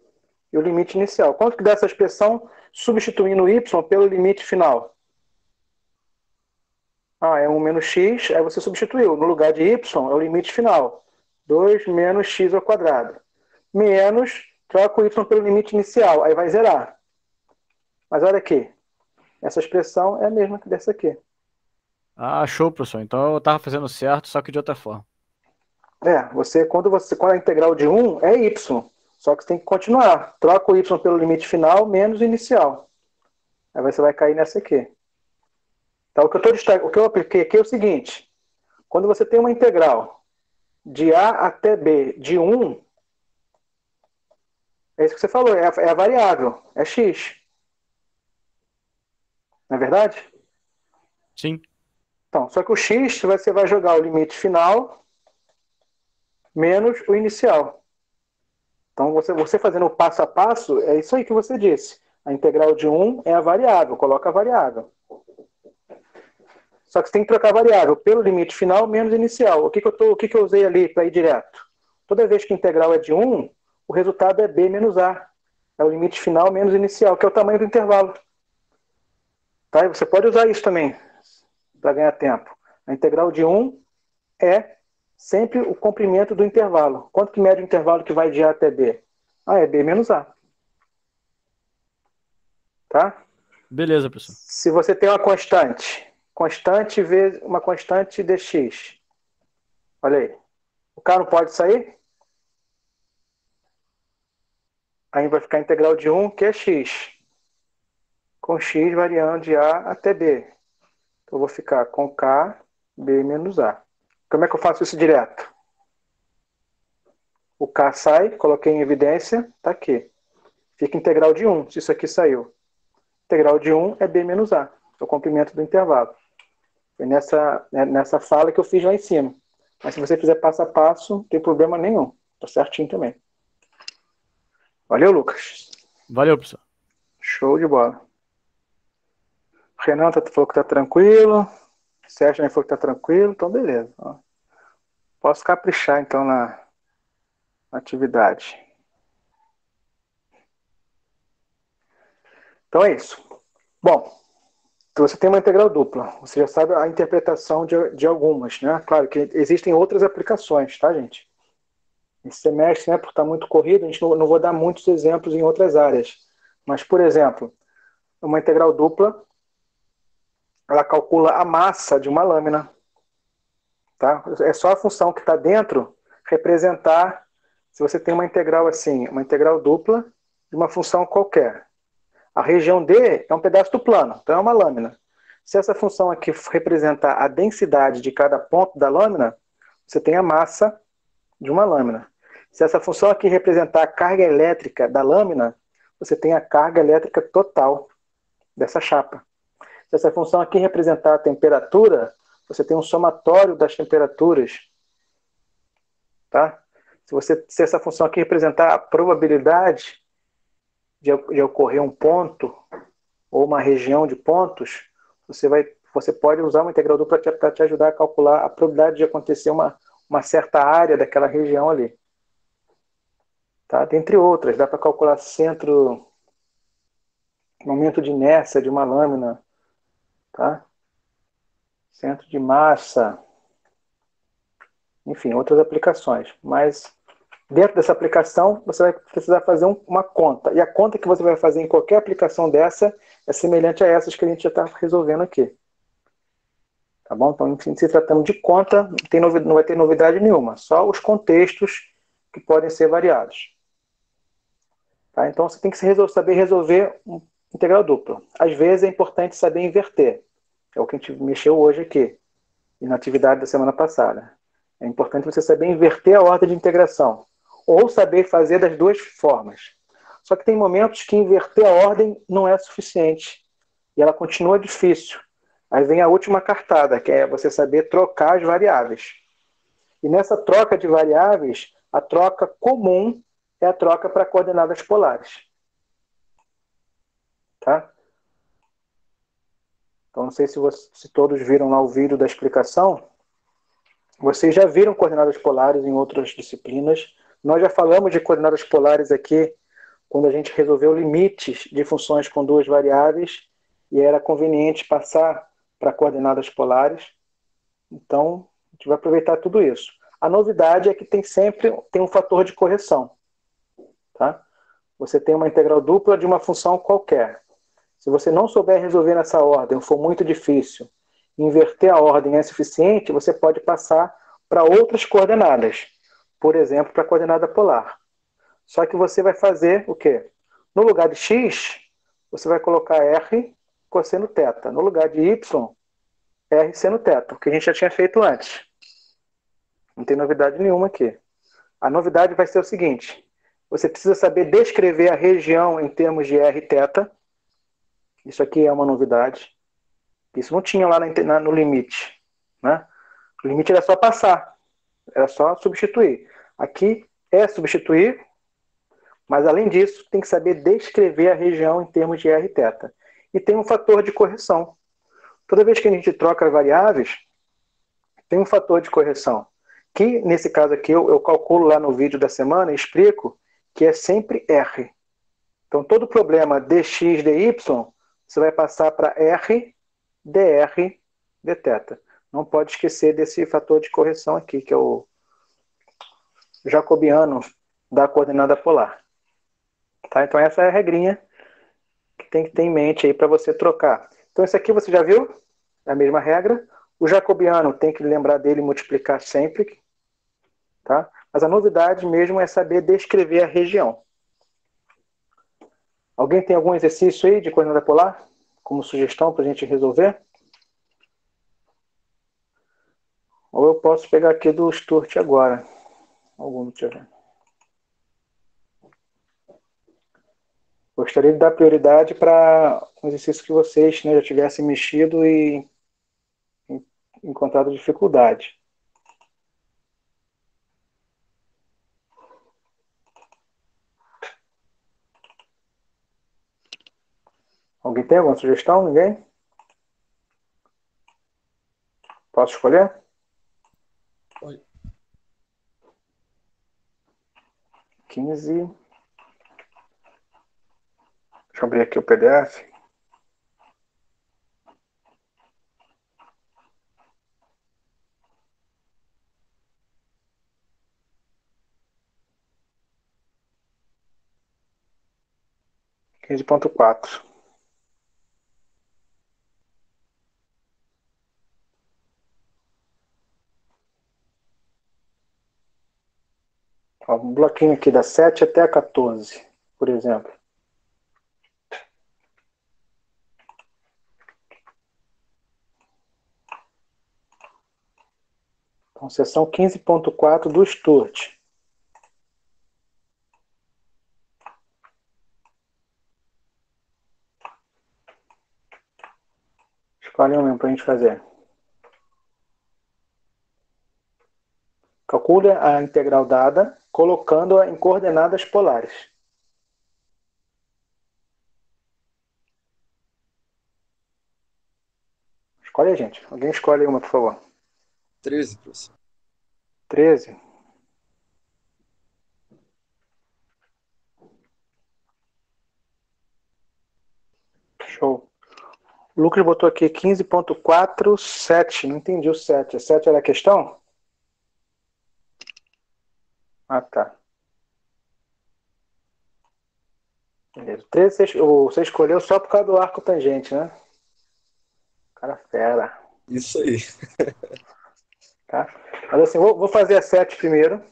E o limite inicial. Quanto que dá essa expressão substituindo o y pelo limite final? É 1 menos x, aí você substituiu. No lugar de y, é o limite final. 2 menos x ao quadrado. Menos, troca o y pelo limite inicial, aí vai zerar. Mas olha aqui, essa expressão é a mesma que dessa aqui. Ah, show, professor. Então eu tava fazendo certo, só que de outra forma. Quando a integral de 1 é y, só que você tem que continuar. Troca o y pelo limite final menos o inicial. Aí você vai cair nessa aqui. Então, o que eu apliquei aqui é o seguinte. Quando você tem uma integral de A até B de 1, é isso que você falou, é a variável, é x. Não é verdade? Sim. Então, só que o x você vai jogar o limite final menos o inicial. Então, você fazendo o passo a passo, é isso aí que você disse. A integral de 1 é a variável, coloca a variável. Só que você tem que trocar a variável pelo limite final menos inicial. O que que eu usei ali para ir direto? Toda vez que a integral é de 1, o resultado é b menos a. É o limite final menos inicial, que é o tamanho do intervalo. Tá? E você pode usar isso também para ganhar tempo. A integral de 1 é sempre o comprimento do intervalo. Quanto que mede o intervalo que vai de A até B? É b menos a. Tá? Beleza, professor. Se você tem uma constante vezes uma constante dx. Olha aí. O K não pode sair? Aí vai ficar a integral de 1, que é x. Com x variando de A até B. Então eu vou ficar com K, B menos A. Como é que eu faço isso direto? O K sai, coloquei em evidência, tá aqui. Fica integral de 1, se isso aqui saiu. Integral de 1 é B menos A, é o comprimento do intervalo. Foi nessa fala que eu fiz lá em cima. Mas se você fizer passo a passo, não tem problema nenhum. Tá certinho também. Valeu, Lucas. Valeu, professor. Show de bola. Renan falou que tá tranquilo. Sérgio também falou que tá tranquilo. Então, beleza. Ó. Posso caprichar, então, na atividade. Então, é isso. Bom, então você tem uma integral dupla. Você já sabe a interpretação de algumas, né? Claro que existem outras aplicações, tá, gente? Esse semestre, né, por estar muito corrido, a gente não vou dar muitos exemplos em outras áreas. Mas, por exemplo, uma integral dupla, ela calcula a massa de uma lâmina. Tá? É só a função que está dentro representar, se você tem uma integral assim, uma integral dupla de uma função qualquer. A região D é um pedaço do plano, então é uma lâmina. Se essa função aqui representar a densidade de cada ponto da lâmina, você tem a massa de uma lâmina. Se essa função aqui representar a carga elétrica da lâmina, você tem a carga elétrica total dessa chapa. Se essa função aqui representar a temperatura, você tem um somatório das temperaturas. Tá? Se essa função aqui representar a probabilidade de ocorrer um ponto ou uma região de pontos, você pode usar uma integral dupla para te ajudar a calcular a probabilidade de acontecer uma certa área daquela região ali. Tá? Dentre outras, dá para calcular centro, momento de inércia de uma lâmina, tá? Centro de massa, enfim, outras aplicações. Mas dentro dessa aplicação, você vai precisar fazer uma conta. E a conta que você vai fazer em qualquer aplicação dessa é semelhante a essas que a gente já está resolvendo aqui. Tá bom? Então, enfim, se tratando de conta, não vai ter novidade nenhuma. Só os contextos que podem ser variados. Tá? Então, você tem que saber resolver integral dupla. Às vezes é importante saber inverter. É o que a gente mexeu hoje aqui, e na atividade da semana passada. É importante você saber inverter a ordem de integração. Ou saber fazer das duas formas. Só que tem momentos que inverter a ordem não é suficiente. E ela continua difícil. Aí vem a última cartada, que é você saber trocar as variáveis. E nessa troca de variáveis, a troca comum é a troca para coordenadas polares. Tá? Então, não sei se todos viram lá o vídeo da explicação. Vocês já viram coordenadas polares em outras disciplinas. Nós já falamos de coordenadas polares aqui quando a gente resolveu limites de funções com duas variáveis e era conveniente passar para coordenadas polares. Então, a gente vai aproveitar tudo isso. A novidade é que sempre tem um fator de correção. Tá? Você tem uma integral dupla de uma função qualquer. Se você não souber resolver nessa ordem, ou for muito difícil, inverter a ordem é suficiente, você pode passar para outras coordenadas. Por exemplo, para a coordenada polar. Só que você vai fazer o quê? No lugar de x, você vai colocar r cosseno θ. No lugar de y, r seno θ, o que a gente já tinha feito antes. Não tem novidade nenhuma aqui. A novidade vai ser o seguinte. Você precisa saber descrever a região em termos de r θ. Isso aqui é uma novidade. Isso não tinha lá no limite. Né? O limite era só passar. Era só substituir. Aqui é substituir, mas além disso, tem que saber descrever a região em termos de r θ. E tem um fator de correção. Toda vez que a gente troca variáveis, tem um fator de correção. Que, nesse caso aqui, eu calculo lá no vídeo da semana e explico que é sempre R. Então, todo problema dx, dy, você vai passar para R, dr, dθ. Não pode esquecer desse fator de correção aqui, que é o jacobiano da coordenada polar. Tá? Então, essa é a regrinha que tem que ter em mente aí para você trocar. Então, isso aqui você já viu? É a mesma regra. O jacobiano tem que lembrar dele e multiplicar sempre. Tá? Mas a novidade mesmo é saber descrever a região. Alguém tem algum exercício aí de coordenada polar? Como sugestão para a gente resolver? Ou eu posso pegar aqui do Sturt agora. Algum, deixa eu ver. Gostaria de dar prioridade para um exercício que vocês, né, já tivessem mexido e encontrado dificuldade. Alguém tem alguma sugestão? Ninguém? Posso escolher? Pode. 15. Deixa eu abrir aqui o PDF. Quinze ponto quatro. Um bloquinho aqui da 7 até a 14, por exemplo. Então, seção 15.4 do Sturt. Escolhe um mesmo para a gente fazer. Calcule a integral dada, colocando-a em coordenadas polares. Escolhe, gente. Alguém escolhe uma, por favor. 13, professor. 13. Show. O Lucas botou aqui 15.4, 7. Não entendi o 7. A 7 era a questão? Ah, tá. Beleza. 13 você escolheu só por causa do arco tangente, né? Cara fera. Isso aí. Tá? Mas assim, vou fazer a 7 primeiro.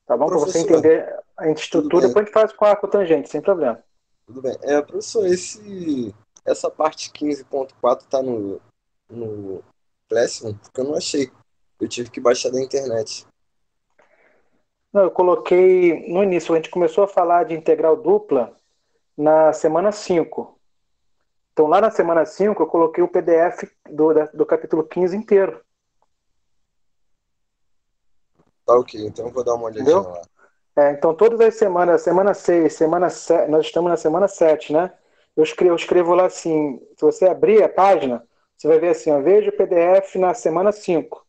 Tá bom? Para você Professor, entender a estrutura, bem. depois a gente faz com arco tangente, sem problema. Tudo bem. Professor, essa parte 15.4 tá no Classroom? Porque eu não achei. Eu tive que baixar da internet. Não, eu coloquei no início, a gente começou a falar de integral dupla na semana 5. Então, lá na semana 5, eu coloquei o PDF do capítulo 15 inteiro. Tá ok, então eu vou dar uma olhadinha Entendeu? lá. Então, todas as semanas, semana 6, semana 7, nós estamos na semana 7, né? Eu escrevo lá assim, se você abrir a página, você vai ver assim, ó, veja o PDF na semana 5.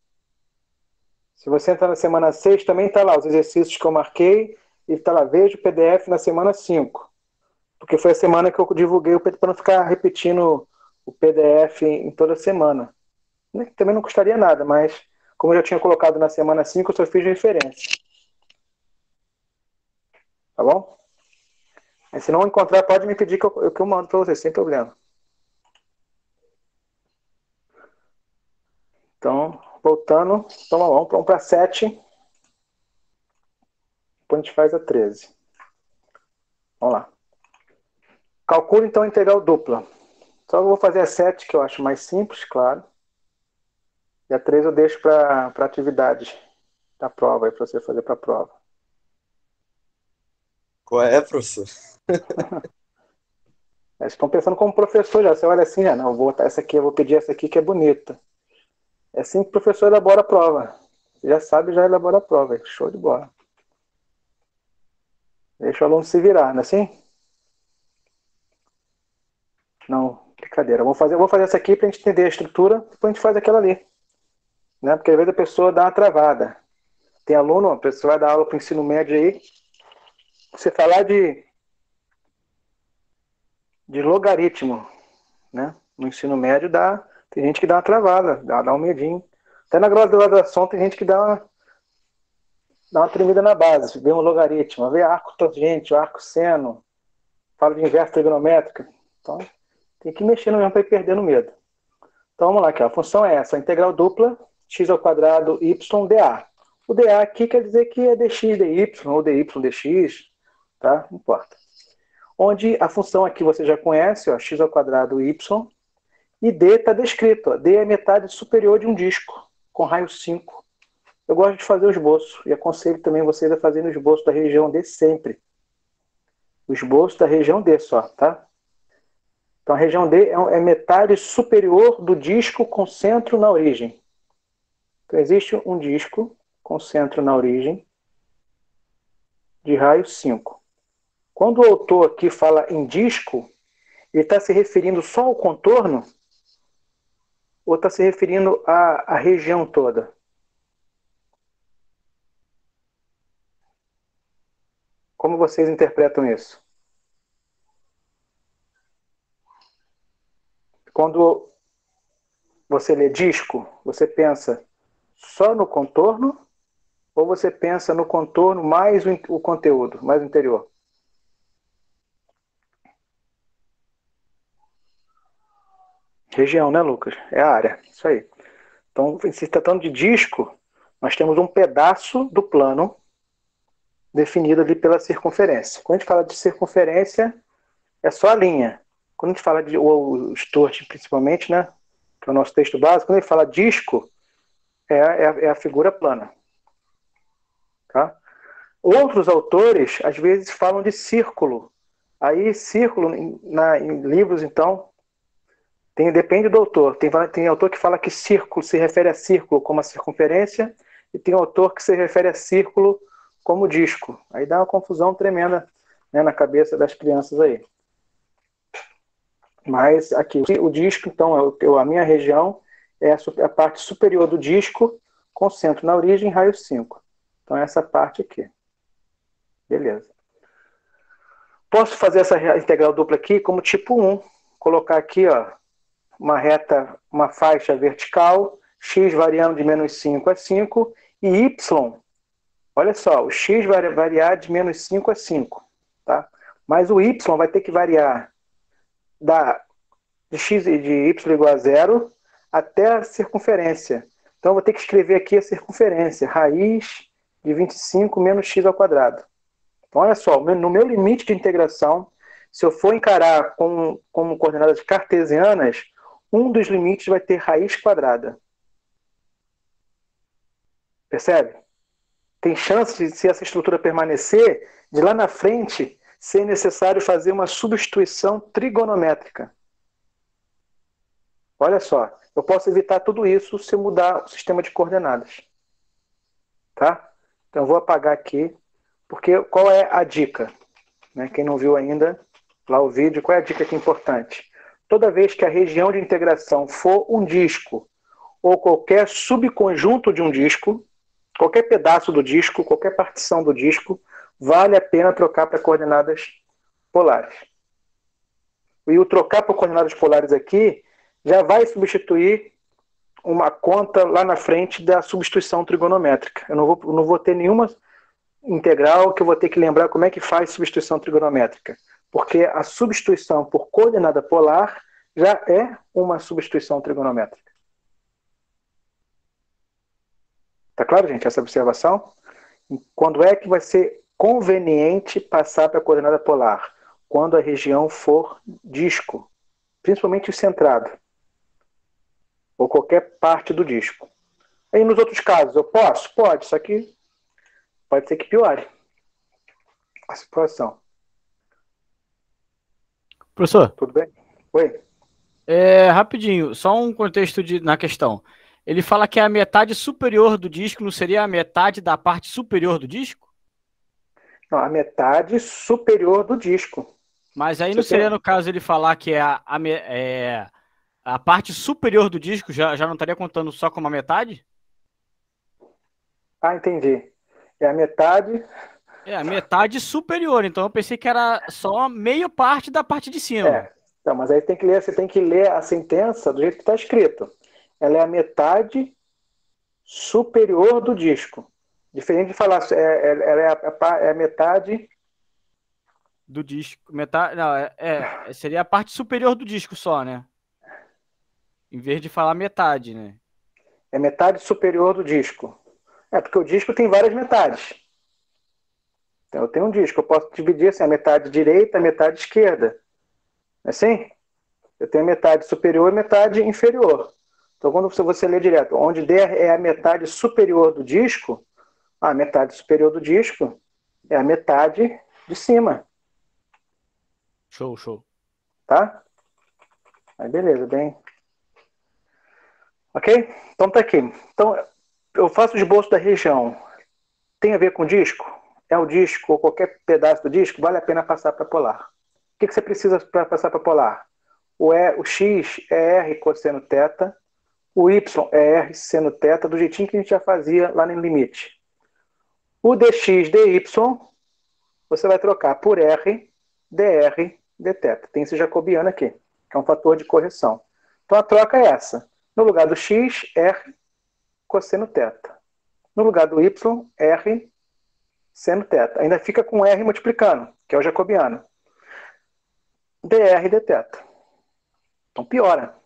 Se você entrar na semana 6, também está lá os exercícios que eu marquei, e está lá, veja o PDF na semana 5. Porque foi a semana que eu divulguei para não ficar repetindo o PDF em toda semana. Também não custaria nada, mas como eu já tinha colocado na semana 5, eu só fiz referência. Tá bom? Mas se não encontrar, pode me pedir que eu mando para você, sem problema. Então, voltando, então vamos para 7. Depois a gente faz a 13. Vamos lá. Calcule então a integral dupla. Só vou fazer a 7, que eu acho mais simples, claro. E a 13 eu deixo para atividade da prova, para você fazer para a prova. Qual é, professor? Vocês estão pensando como professor já. Você olha assim, não, eu vou botar essa aqui, eu vou pedir essa aqui que é bonita. É assim que o professor elabora a prova. Você já sabe, já elabora a prova. Show de bola. Deixa o aluno se virar, não é assim? Não, brincadeira. Eu vou fazer essa aqui para a gente entender a estrutura, depois a gente faz aquela ali. Né? Porque às vezes a pessoa dá uma travada. Tem aluno, a pessoa vai dar aula para o ensino médio aí. Você falar de logaritmo, né? No ensino médio tem gente que dá uma travada, dá um medinho. Até na graduação tem gente que dá uma tremida na base, vê um logaritmo, vê arco tangente, arco seno, fala de inverso trigonométrica. Então, tem que mexer no mesmo para ir perdendo medo. Então, vamos lá, aqui, ó. A função é essa, a integral dupla, x ao quadrado, y, dA. O dA aqui quer dizer que é dx, dy, ou dy, dx, tá? Não importa. Onde a função aqui você já conhece, ó, x ao quadrado, y, e d está descrito, ó, d é a metade superior de um disco, com raio 5. Eu gosto de fazer o esboço, e aconselho também vocês a fazerem o esboço da região D sempre. O esboço da região D só, tá? Então a região D é metade superior do disco com centro na origem. Então existe um disco com centro na origem de raio 5. Quando o autor aqui fala em disco, ele está se referindo só ao contorno ou está se referindo à região toda? Como vocês interpretam isso? Quando você lê disco, você pensa só no contorno ou você pensa no contorno mais o conteúdo, mais o interior? Região, né, Lucas? É a área, isso aí. Então, se tratando de disco, nós temos um pedaço do plano definido ali pela circunferência. Quando a gente fala de circunferência, é só a linha. Quando a gente fala de o Sturt, principalmente, né, que é o nosso texto básico, quando ele fala disco, é a figura plana. Tá? Outros autores, às vezes, falam de círculo. Aí, círculo, em livros, então, depende do autor. Tem autor que fala que círculo se refere a círculo como a circunferência, e tem autor que se refere a círculo como disco. Aí dá uma confusão tremenda, né, na cabeça das crianças aí. Mas aqui, o disco, então, a minha região é a parte superior do disco, com centro na origem, raio 5. Então, essa parte aqui. Beleza. Posso fazer essa integral dupla aqui como tipo 1. Colocar aqui, ó, uma faixa vertical, x variando de menos 5 a 5, e y, olha só, o x vai variar de menos 5 a 5, tá? Mas o y vai ter que variar de y igual a 0 até a circunferência. Então eu vou ter que escrever aqui a circunferência, raiz de 25 menos x ao quadrado. Então olha só, no meu limite de integração, se eu for encarar como coordenadas cartesianas, um dos limites vai ter raiz quadrada. Percebe? Tem chance de, se essa estrutura permanecer, de lá na frente ser necessário fazer uma substituição trigonométrica. Olha só, eu posso evitar tudo isso se eu mudar o sistema de coordenadas. Tá? Então eu vou apagar aqui, porque qual é a dica? Né? Quem não viu ainda lá o vídeo, qual é a dica que é importante? Toda vez que a região de integração for um disco ou qualquer subconjunto de um disco, qualquer pedaço do disco, qualquer partição do disco, vale a pena trocar para coordenadas polares. E o trocar para coordenadas polares aqui já vai substituir uma conta lá na frente da substituição trigonométrica. Eu não vou ter nenhuma integral que eu vou ter que lembrar como é que faz substituição trigonométrica. Porque a substituição por coordenada polar já é uma substituição trigonométrica. Tá claro, gente, essa observação? Quando é que vai ser conveniente passar para a coordenada polar? Quando a região for disco, principalmente centrado, ou qualquer parte do disco. Aí nos outros casos, eu posso? Pode, só que pode ser que piore a situação. Professor? Tudo bem? Oi? Rapidinho, só um contexto na questão. Ele fala que a metade superior do disco não seria a metade da parte superior do disco? Não, a metade superior do disco. Mas aí não seria, no caso, ele falar que a parte superior do disco já não estaria contando só como a metade? Ah, entendi. É a metade... É, a metade superior. Então eu pensei que era só meia parte da parte de cima. Então, mas aí você tem que ler a sentença do jeito que está escrito. Ela é a metade superior do disco. Diferente de falar, ela é a metade... Do disco. Metade, não, seria a parte superior do disco só, né? Em vez de falar metade, né? É metade superior do disco. Porque o disco tem várias metades. Então eu tenho um disco, eu posso dividir assim, a metade direita, a metade esquerda. Assim? Eu tenho a metade superior e a metade inferior. Então quando você lê direto, onde D é a metade superior do disco, a metade superior do disco é a metade de cima. Show, show. Tá? Aí beleza, bem. Ok? Então tá aqui. Então, eu faço o esboço da região. Tem a ver com disco? É o disco ou qualquer pedaço do disco? Vale a pena passar para polar. O que você precisa para passar para polar? O X é R cosseno θ, o Y é R seno θ, do jeitinho que a gente já fazia lá no limite. O dx, dy, você vai trocar por R, dr, dθ. Tem esse jacobiano aqui, que é um fator de correção. Então a troca é essa. No lugar do x, R cosseno θ. No lugar do y, R seno θ. Ainda fica com R multiplicando, que é o jacobiano. dr, dθ. Então piora.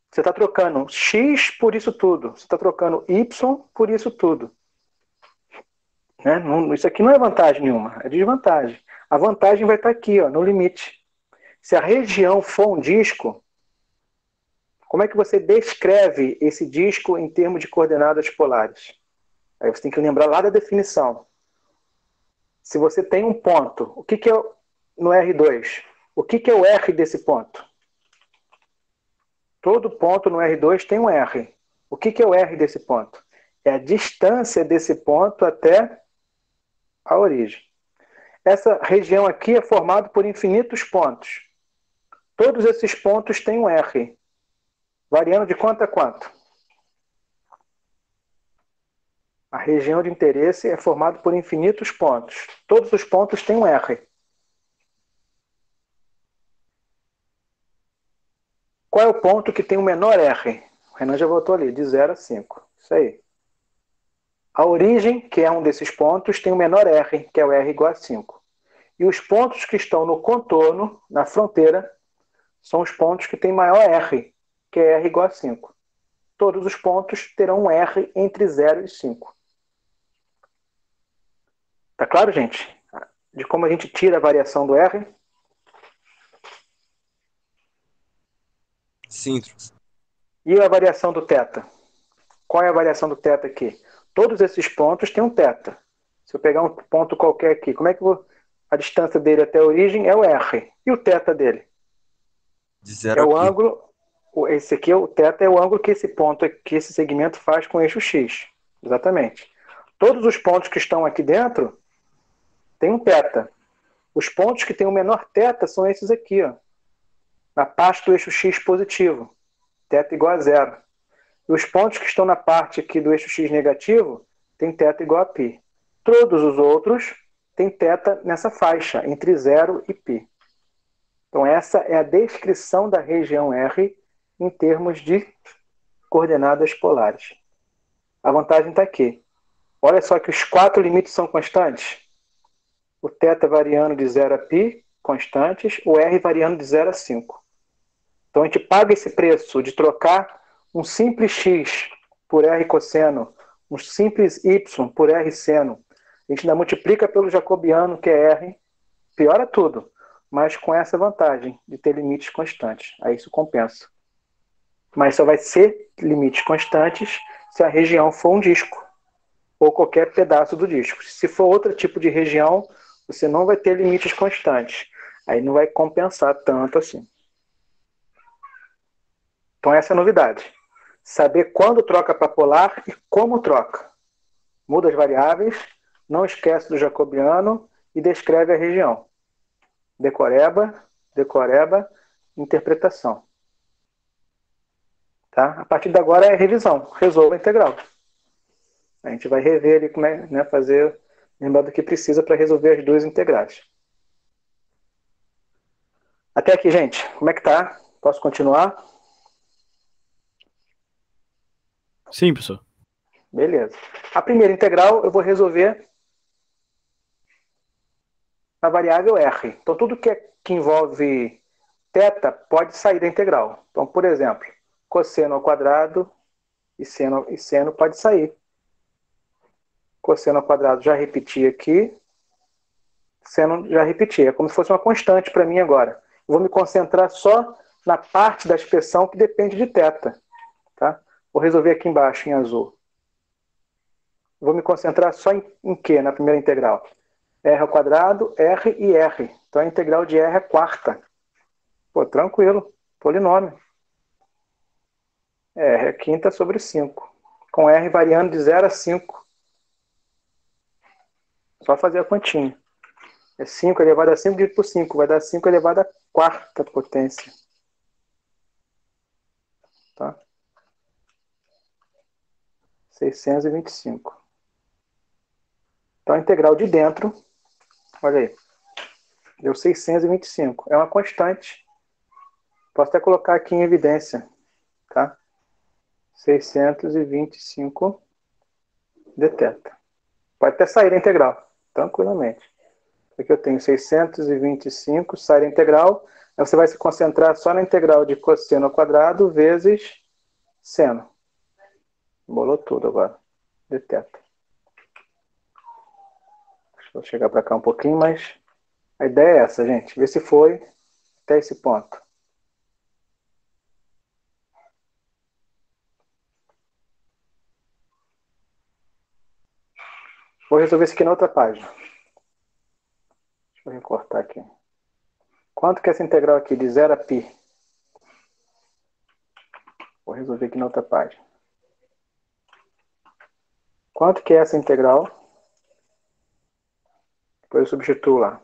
Você está trocando x por isso tudo. Você está trocando y por isso tudo. Né? Isso aqui não é vantagem nenhuma, é desvantagem. A vantagem vai estar aqui, ó, no limite. Se a região for um disco, como é que você descreve esse disco em termos de coordenadas polares? Aí você tem que lembrar lá da definição. Se você tem um ponto, o que é no R2? O que é o R desse ponto? Todo ponto no R2 tem um R. O que é o R desse ponto? É a distância desse ponto até a origem. Essa região aqui é formada por infinitos pontos. Todos esses pontos têm um R, variando de quanto a quanto? A região de interesse é formada por infinitos pontos. Todos os pontos têm um R. Qual é o ponto que tem o menor R? O Renan já voltou ali, de 0 a 5. Isso aí. A origem, que é um desses pontos, tem o menor R, que é o R igual a 5. E os pontos que estão no contorno, na fronteira, são os pontos que têm maior R, que é R igual a 5. Todos os pontos terão um R entre 0 e 5. Tá claro, gente? De como a gente tira a variação do R? Sim. E a variação do θ? Qual é a variação do θ aqui? Todos esses pontos têm um θ. Se eu pegar um ponto qualquer aqui, como é que a distância dele até a origem é o R. E o θ dele? De 0 é o a π. ângulo. Esse aqui, o θ, é o ângulo que esse ponto aqui, esse segmento faz com o eixo X. Exatamente. Todos os pontos que estão aqui dentro têm um θ. Os pontos que têm o menor θ são esses aqui, ó, na parte do eixo X positivo. θ igual a 0. E os pontos que estão na parte aqui do eixo X negativo têm θ igual a π. Todos os outros têm θ nessa faixa, entre 0 e π. Então essa é a descrição da região R em termos de coordenadas polares. A vantagem está aqui. Olha só que os 4 limites são constantes. O θ variando de 0 a π, constantes, o R variando de 0 a 5. Então a gente paga esse preço de trocar um simples x por R cosseno, um simples y por R seno. A gente ainda multiplica pelo jacobiano, que é R, piora tudo, mas com essa vantagem de ter limites constantes. Aí isso compensa. Mas só vai ser limites constantes se a região for um disco, ou qualquer pedaço do disco. Se for outro tipo de região, você não vai ter limites constantes. Aí não vai compensar tanto assim. Então essa é a novidade. Saber quando troca para polar e como troca. Muda as variáveis, não esquece do jacobiano e descreve a região. Decoreba, decoreba, interpretação. Tá? A partir de agora é revisão. Resolva a integral. A gente vai rever ali como é, né, fazer, lembrar do que precisa para resolver as duas integrais. Até aqui, gente. Como é que tá? Posso continuar? Sim, professor. Beleza. A primeira integral eu vou resolver na variável R. Então, tudo que envolve θ pode sair da integral. Então, por exemplo, cosseno ao quadrado e seno pode sair. Cosseno ao quadrado já repeti aqui. Seno já repeti. É como se fosse uma constante para mim agora. Eu vou me concentrar só na parte da expressão que depende de θ. Tá? Vou resolver aqui embaixo, em azul. Vou me concentrar só em quê na primeira integral? R ao quadrado, R e R. Então, Então a integral de R é quarta. Pô, tranquilo. Polinômio. R é quinta sobre 5. Com R variando de 0 a 5. Só fazer a continha. É 5 elevado a 5 dividido por 5. Vai dar 5 elevado à quarta potência. Tá? 625. Então a integral de dentro, olha aí, deu 625. É uma constante. Posso até colocar aqui em evidência. Tá? 625 deteta. Pode até sair da integral, tranquilamente. Aqui eu tenho 625, sai da integral. Aí você vai se concentrar só na integral de cosseno ao quadrado vezes seno. Bolou tudo agora. Deteta. Deixa eu chegar para cá um pouquinho, mas a ideia é essa, gente. Ver se foi até esse ponto. Vou resolver isso aqui na outra página. Deixa eu recortar aqui. Quanto que é essa integral aqui de 0 a π? Vou resolver aqui na outra página. Quanto que é essa integral? Depois eu substituo lá.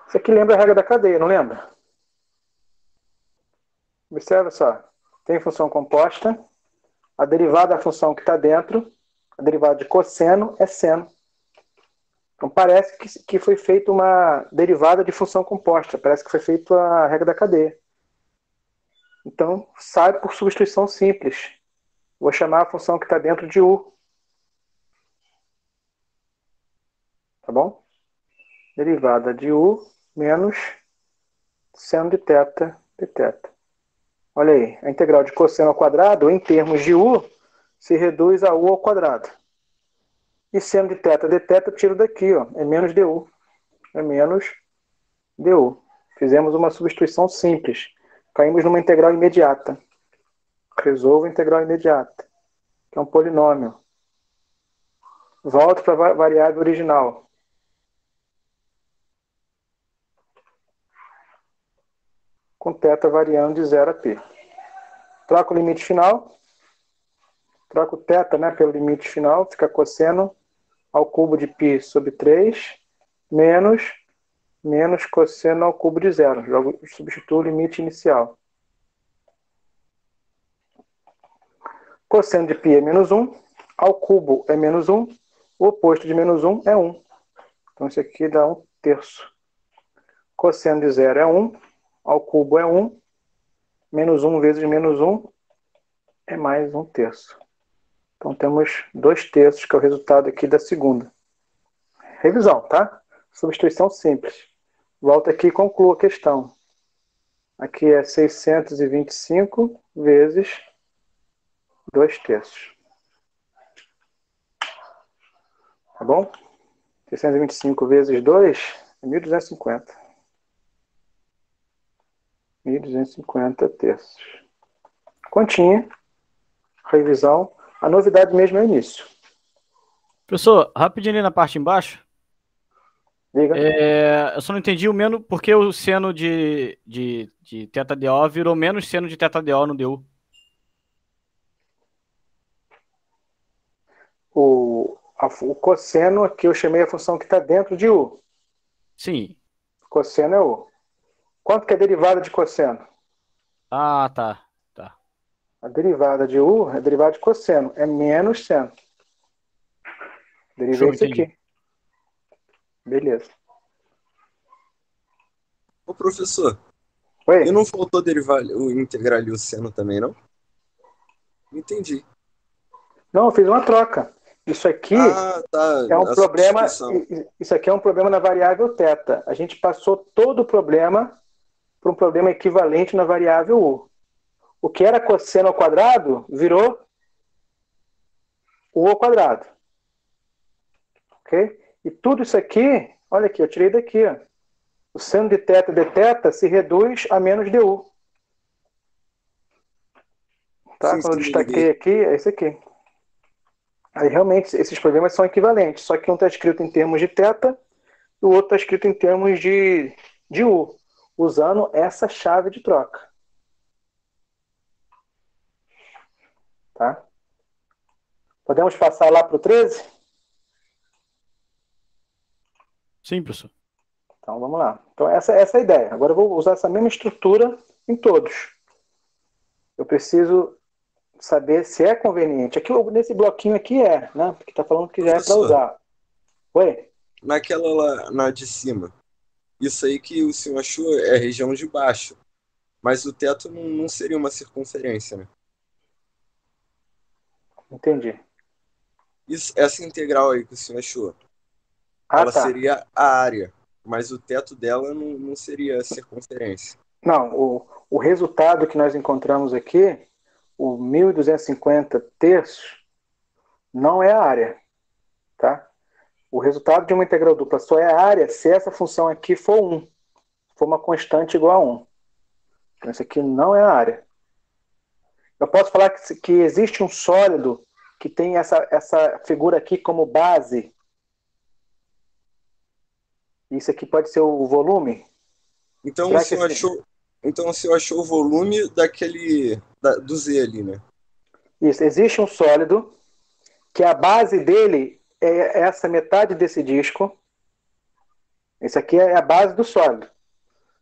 Isso aqui lembra a regra da cadeia, não lembra? Observa só. Tem função composta. A derivada da função que está dentro, a derivada de cosseno, é seno. Então parece que foi feita uma derivada de função composta. Parece que foi feita a regra da cadeia. Então sai por substituição simples. Vou chamar a função que está dentro de U. Tá bom? Derivada de U menos seno de θ de θ. Olha aí, a integral de cosseno ao quadrado, em termos de U, se reduz a U ao quadrado. E seno de θ de θ eu tiro daqui, ó, é menos du. É menos du. Fizemos uma substituição simples. Caímos numa integral imediata. Resolvo a integral imediata, que é um polinômio. Volto para a variável original. Com θ variando de 0 a π. Troco o limite final. Troco o θ, né, pelo limite final. Fica cosseno ao cubo de π sobre 3 menos cosseno ao cubo de 0. Jogo, substituo o limite inicial. Cosseno de π é menos 1. Ao cubo é menos 1. O oposto de menos 1 é 1. Então isso aqui dá 1/3. Cosseno de 0 é 1. Ao cubo é 1. Menos 1 vezes menos 1 é mais 1/3. Então temos 2/3, que é o resultado aqui da segunda. Revisão, tá? Substituição simples. Volto aqui e concluo a questão. Aqui é 625 vezes 2/3. Tá bom? 625 vezes 2 é 1.250. 1.250 terços. Continha. Revisão. A novidade mesmo é o início. Professor, rapidinho ali na parte embaixo. Diga. Eu só não entendi o menos porque o seno de θdO virou menos seno de θdO no DU. O cosseno aqui eu chamei a função que está dentro de U. Sim. Cosseno é U. Quanto que é a derivada de cosseno? Ah, tá. A derivada de U é a derivada de cosseno. É menos seno. Derivei isso aqui. Beleza. Ô, professor, Oi? e não faltou derivar o integral e o seno também, não? Não entendi. Não, eu fiz uma troca. Isso aqui Tá. é um A problema. substituição. Isso aqui é um problema na variável θ. A gente passou todo o problema para um problema equivalente na variável U. O que era cosseno ao quadrado virou U ao quadrado. Ok? E tudo isso aqui, olha aqui, eu tirei daqui. Ó. O seno de θ de θ se reduz a menos du. Tá? Sim, Quando eu sim, destaquei liguei. aqui, é isso aqui. Aí realmente esses problemas são equivalentes, só que um está escrito em termos de θ e o outro está escrito em termos de U, usando essa chave de troca. Tá? Podemos passar lá para o 13? Sim, professor. Então vamos lá. Então essa é a ideia. Agora eu vou usar essa mesma estrutura em todos. Eu preciso saber se é conveniente. Aqui, nesse bloquinho aqui né? Porque está falando que já é para usar. Oi? Naquela lá, na de cima, isso aí que o senhor achou é a região de baixo. Mas o teto não seria uma circunferência, né? Entendi. Essa integral aí que o senhor achou, ela Tá. seria a área, mas o teto dela não seria a circunferência. Não, o resultado que nós encontramos aqui, o 1.250 terços, não é a área. Tá? O resultado de uma integral dupla só é a área se essa função aqui for 1. For uma constante igual a 1. Então isso aqui não é a área. Eu posso falar que existe um sólido que tem essa figura aqui como base. Isso aqui pode ser o volume? Então o senhor achou o volume do Z ali, né? Isso, existe um sólido que a base dele é essa metade desse disco. Isso aqui é a base do sólido.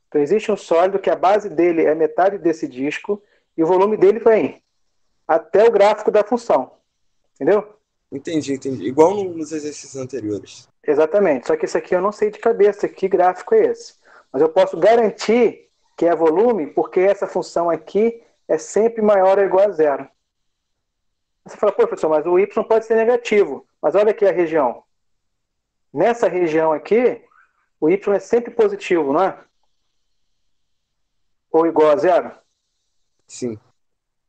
Então existe um sólido que a base dele é metade desse disco e o volume dele vem até o gráfico da função. Entendeu? Entendi. Igual nos exercícios anteriores. Exatamente. Só que esse aqui eu não sei de cabeça que gráfico é esse. Mas eu posso garantir que é volume porque essa função aqui é sempre maior ou igual a zero. Você fala, pô, professor, mas o y pode ser negativo. Mas olha aqui a região. Nessa região aqui, o y é sempre positivo, não é? Ou igual a zero? Sim.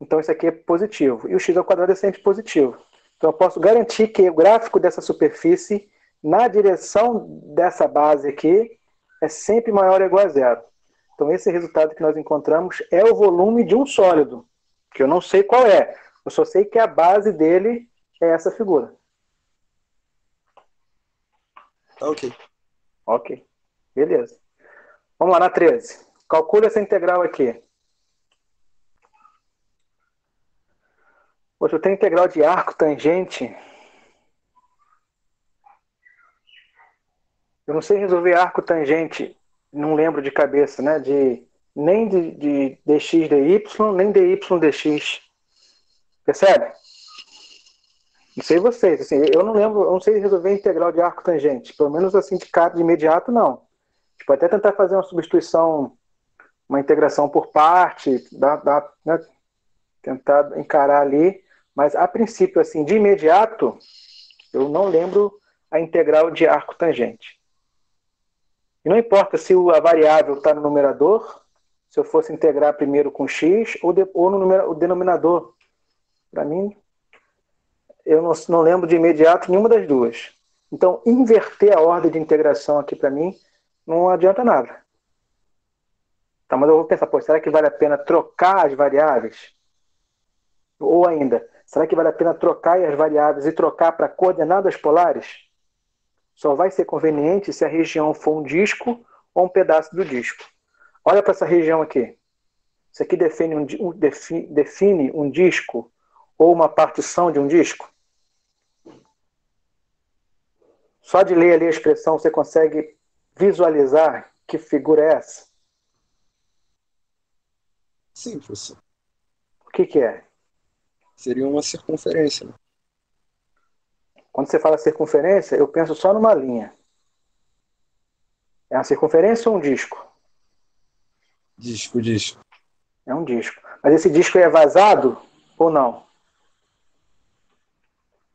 Então isso aqui é positivo. E o x ao quadrado é sempre positivo. Então eu posso garantir que o gráfico dessa superfície, na direção dessa base aqui, é sempre maior ou igual a zero. Então esse resultado que nós encontramos é o volume de um sólido, que eu não sei qual é. Eu só sei que a base dele é essa figura. Tá ok. Ok. Beleza. Vamos lá na 13. Calcule essa integral aqui. Poxa, eu tenho integral de arco tangente. Eu não sei resolver arco tangente, não lembro de cabeça, né? Nem de dx dy, nem dy dx. Percebe? Não sei vocês, assim, eu não lembro, eu não sei resolver integral de arco tangente. Pelo menos assim de cara de imediato, não. A gente pode até tentar fazer uma substituição, uma integração por parte, né? Tentar encarar ali, mas a princípio, assim, de imediato, eu não lembro a integral de arco tangente. E não importa se a variável está no numerador, se eu fosse integrar primeiro com x ou no denominador. Para mim, eu não lembro de imediato nenhuma das duas. Então, inverter a ordem de integração aqui para mim não adianta nada. Tá, mas eu vou pensar, pô, será que vale a pena trocar as variáveis? Ou ainda, será que vale a pena trocar as variáveis e trocar para coordenadas polares? Só vai ser conveniente se a região for um disco ou um pedaço do disco. Olha para essa região aqui. Isso aqui define um disco ou uma partição de um disco? Só de ler ali a expressão você consegue visualizar que figura é essa? Sim, professor. O que é? Seria uma circunferência, né? Quando você fala circunferência, eu penso só numa linha. É uma circunferência ou um disco? Disco. É um disco. Mas esse disco é vazado ou não?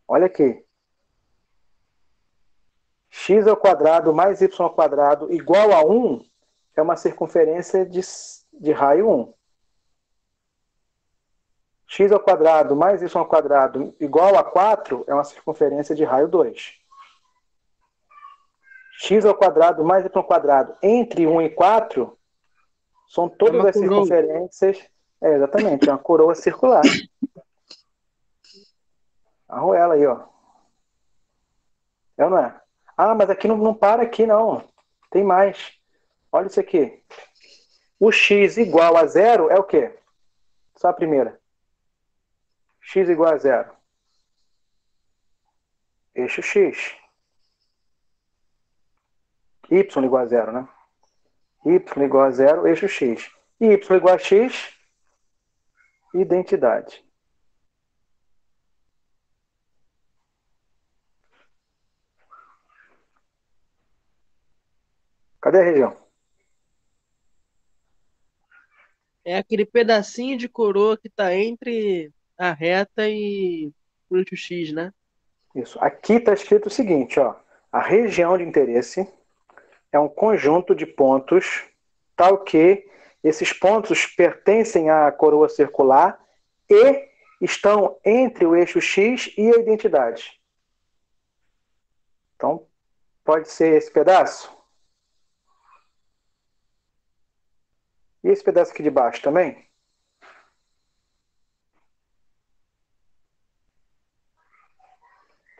Olha aqui. X ao quadrado mais y ao quadrado igual a 1 é uma circunferência de raio 1. X ao quadrado mais y ao quadrado igual a 4 é uma circunferência de raio 2. X ao quadrado mais y ao quadrado entre 1 e 4 são todas as circunferências. Exatamente, é uma coroa circular. A arruela aí, ó. É ou não é? Ah, mas aqui não para aqui, não. Tem mais. Olha isso aqui. O x igual a zero é o quê? Só a primeira. X igual a zero. Eixo x. Y igual a zero, né? Y igual a zero, eixo x. Y igual a x, identidade. Cadê a região? É aquele pedacinho de coroa que está entre a reta e o eixo X, né? Isso. Aqui está escrito o seguinte, ó. A região de interesse é um conjunto de pontos tal que esses pontos pertencem à coroa circular e estão entre o eixo X e a identidade. Então, pode ser esse pedaço? E esse pedaço aqui de baixo também?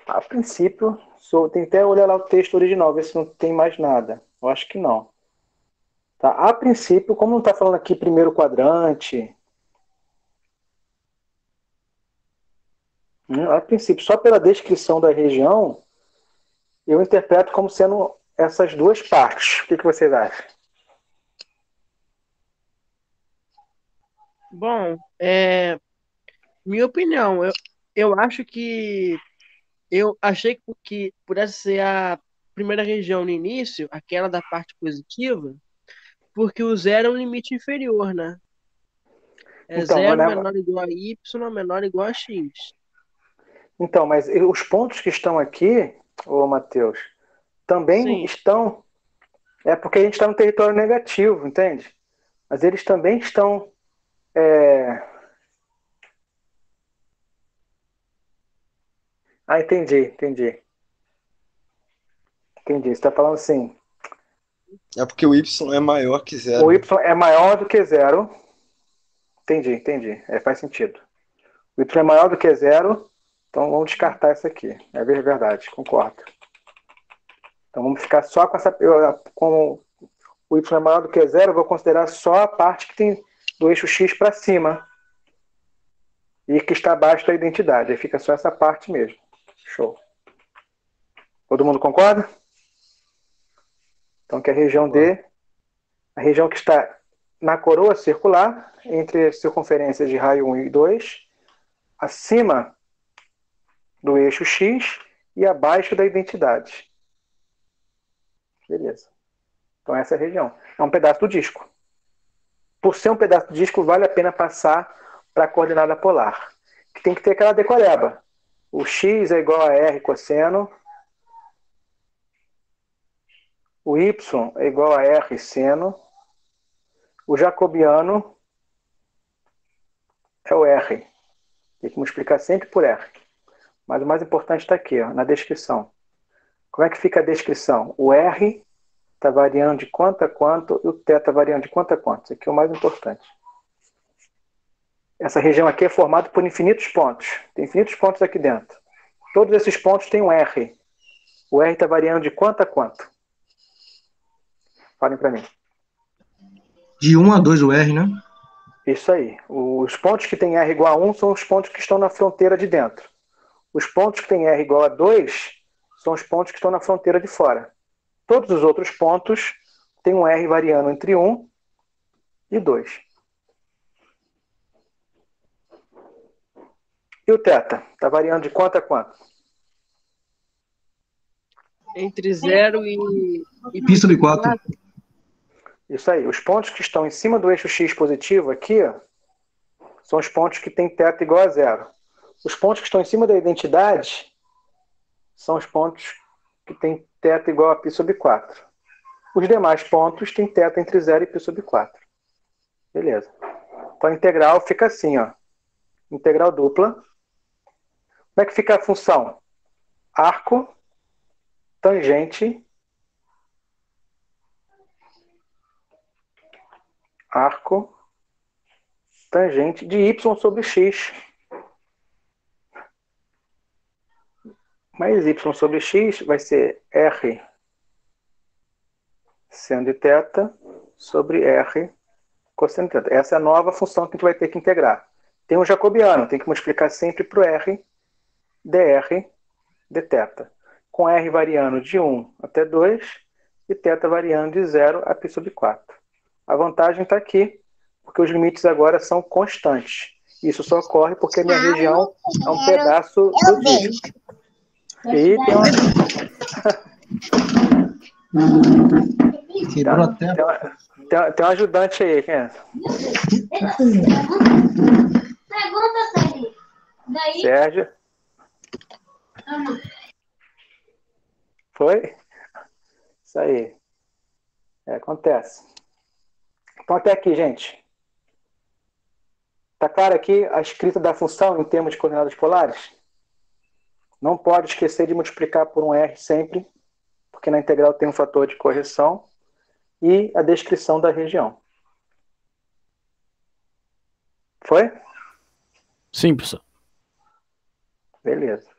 A princípio, tem que até olhar lá o texto original, ver se não tem mais nada. Eu acho que não. Tá? A princípio, como não está falando aqui primeiro quadrante, a princípio, só pela descrição da região, eu interpreto como sendo essas duas partes. O que vocês acham? Bom, minha opinião, eu acho que eu achei que por essa ser a primeira região no início, aquela da parte positiva, porque o zero é um limite inferior, né? É Então, zero né? menor ou igual a y, menor ou igual a x. Então, mas os pontos que estão aqui, ô Matheus, também Sim. estão. É porque a gente está no território negativo, entende? Mas eles também estão. Ah, entendi. Entendi. Você está falando assim. É porque o Y é maior que zero, O né? y é maior do que zero. Entendi. Faz sentido. O y é maior do que zero, então vamos descartar isso aqui. É verdade, concordo. Então vamos ficar só com essa. Com o y é maior do que zero, eu vou considerar só a parte que tem do eixo x para cima e que está abaixo da identidade. Aí fica só essa parte mesmo. Show. Todo mundo concorda? Então que a região D, a região que está na coroa circular, entre as circunferências de raio 1 e 2, acima do eixo X e abaixo da identidade. Beleza. Então essa é a região. É um pedaço do disco. Por ser um pedaço do disco, vale a pena passar para a coordenada polar. Que tem que ter aquela decoreba. O x é igual a r cosseno. O y é igual a r seno. O jacobiano é o r. Tem que multiplicar sempre por r. Mas o mais importante está aqui, ó, na descrição. Como é que fica a descrição? O r está variando de quanto a quanto e o θ está variando de quanto a quanto. Isso aqui é o mais importante. Essa região aqui é formada por infinitos pontos. Tem infinitos pontos aqui dentro. Todos esses pontos têm um R. O R está variando de quanto a quanto? Falem para mim. De 1 a 2 o R, né? Isso aí. Os pontos que têm R igual a 1 são os pontos que estão na fronteira de dentro. Os pontos que têm R igual a 2 são os pontos que estão na fronteira de fora. Todos os outros pontos têm um R variando entre 1 e 2. E o θ? Está variando de quanto a quanto? Entre 0 e Pi sobre 4. Isso aí. Os pontos que estão em cima do eixo X positivo aqui, ó, são os pontos que têm θ igual a 0. Os pontos que estão em cima da identidade são os pontos que têm θ igual a π sobre 4. Os demais pontos têm θ entre 0 e π sobre 4. Beleza. Então a integral fica assim, ó. Integral dupla. Como é que fica a função? Arco, tangente, de y sobre x mais y sobre x vai ser r seno de θ sobre r cosseno de θ. Essa é a nova função que a gente vai ter que integrar. Tem um jacobiano, tem que multiplicar sempre para o r dr dθ, com r variando de 1 até 2 e θ variando de 0 a π sobre 4. A vantagem está aqui, porque os limites agora são constantes. Isso só ocorre porque a minha região é um pedaço do disco. E Quebrou até. tem um ajudante aí, quem é? Pergunta, Sérgio. Daí? Sérgio? Foi? Isso aí. Acontece. Então, até aqui, gente. Está claro aqui a escrita da função em termos de coordenadas polares? Não pode esquecer de multiplicar por um r sempre, porque na integral tem um fator de correção e a descrição da região. Foi? Sim, professor. Beleza.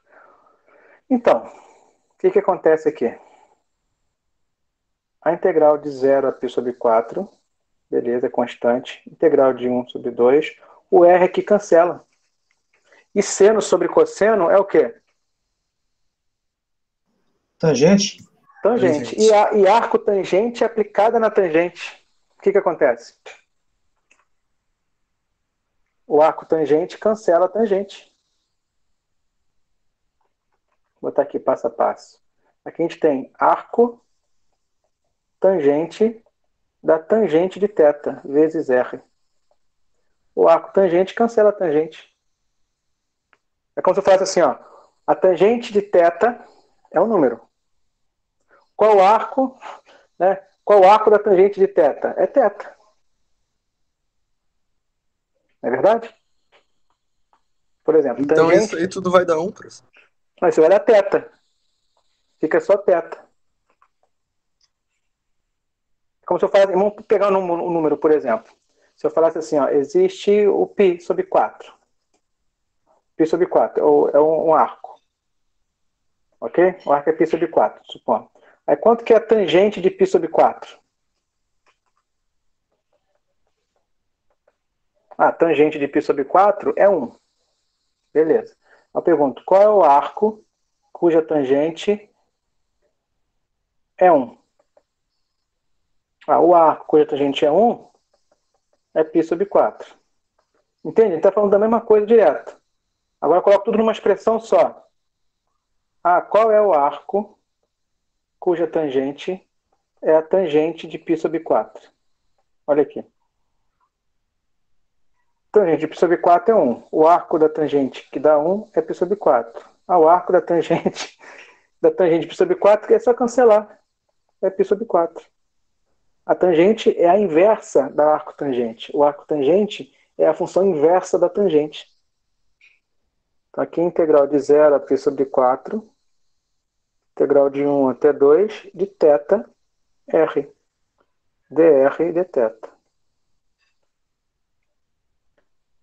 Então, o que acontece aqui? A integral de 0 a π sobre 4, beleza, é constante. Integral de 1 sobre 2, o r aqui cancela. E seno sobre cosseno é o quê? Tangente. Tangente. E arco tangente aplicada na tangente. O que acontece? O arco tangente cancela a tangente. Vou botar aqui passo a passo. Aqui a gente tem arco tangente da tangente de θ vezes r. O arco tangente cancela a tangente. É como se eu falasse assim, ó, a tangente de θ é um número. Qual o arco, né? Qual o arco da tangente de θ? É θ. Não é verdade? Por exemplo, Então tangente... isso aí tudo vai dar 1, professor? Não, isso vai dar θ. Fica só θ. Como se eu falasse, vamos pegar um número, por exemplo. Se eu falasse assim, ó, existe o π sobre 4. Π sobre 4 é um arco. Ok? O arco é π sobre 4, supondo. Aí quanto que é a tangente de π sobre 4? A tangente de π sobre 4 é 1. Beleza. Eu pergunto, qual é o arco cuja tangente é 1? O arco cuja tangente é 1 é π sobre 4. Entende? Ele está falando da mesma coisa direto. Agora eu coloco tudo numa expressão só. Qual é o arco cuja tangente é a tangente de π sobre 4? Olha aqui. Tangente de π sobre 4 é 1. O arco da tangente que dá 1 é π sobre 4. O arco da tangente de π sobre 4 é só cancelar. É π sobre 4. A tangente é a inversa da arco tangente. O arco tangente é a função inversa da tangente. Então aqui a integral de 0 a π sobre 4, integral de 1 até 2, de θ, r, dr dθ.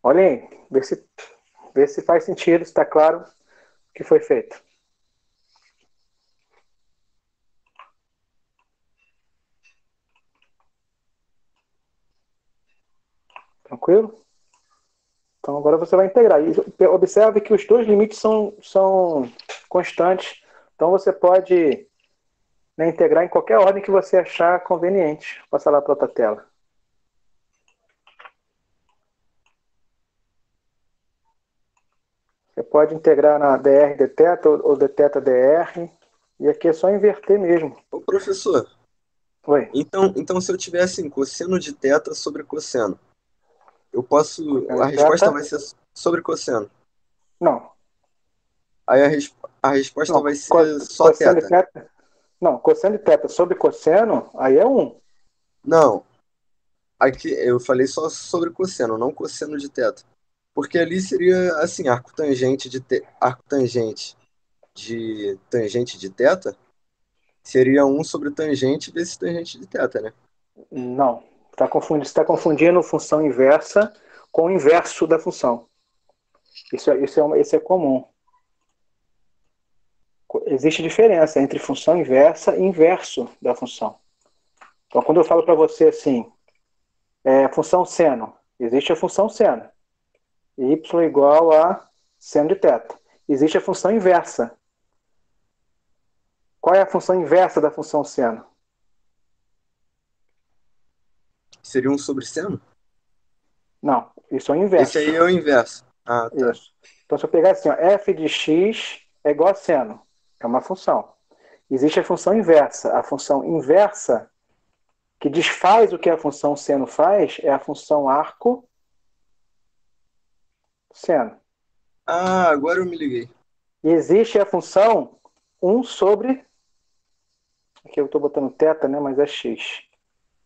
Olha aí, vê se faz sentido, se está claro o que foi feito. Tranquilo? Então agora você vai integrar. E observe que os dois limites são constantes. Então você pode, né, integrar em qualquer ordem que você achar conveniente. Vou passar lá para outra tela. Você pode integrar na dr dθ ou dθ dr. E aqui é só inverter mesmo. Ô, professor. Oi. Então se eu tiver assim, cosseno de θ sobre cosseno, eu posso... A resposta vai ser sobre cosseno. Não. Aí a resposta não, vai ser só θ. Não, cosseno de θ sobre cosseno, aí é 1. Não. Aqui eu falei só sobre cosseno, não cosseno de θ. Porque ali seria assim, arco tangente de θ seria 1 sobre tangente vezes tangente de θ, né? Não. Você está confundindo função inversa com o inverso da função. Isso é comum. Existe diferença entre função inversa e inverso da função. Então, quando eu falo para você assim, função seno, existe a função seno. Y igual a seno de θ. Existe a função inversa. Qual é a função inversa da função seno? Seria um sobre seno? Não, isso é o inverso. Esse aí é o inverso. Ah, tá. Isso. Então, se eu pegar assim, ó, f de x é igual a seno. É uma função. Existe a função inversa. A função inversa, que desfaz o que a função seno faz, é a função arco seno. Ah, agora eu me liguei. E existe a função 1 sobre... Aqui eu estou botando θ, né? Mas é x.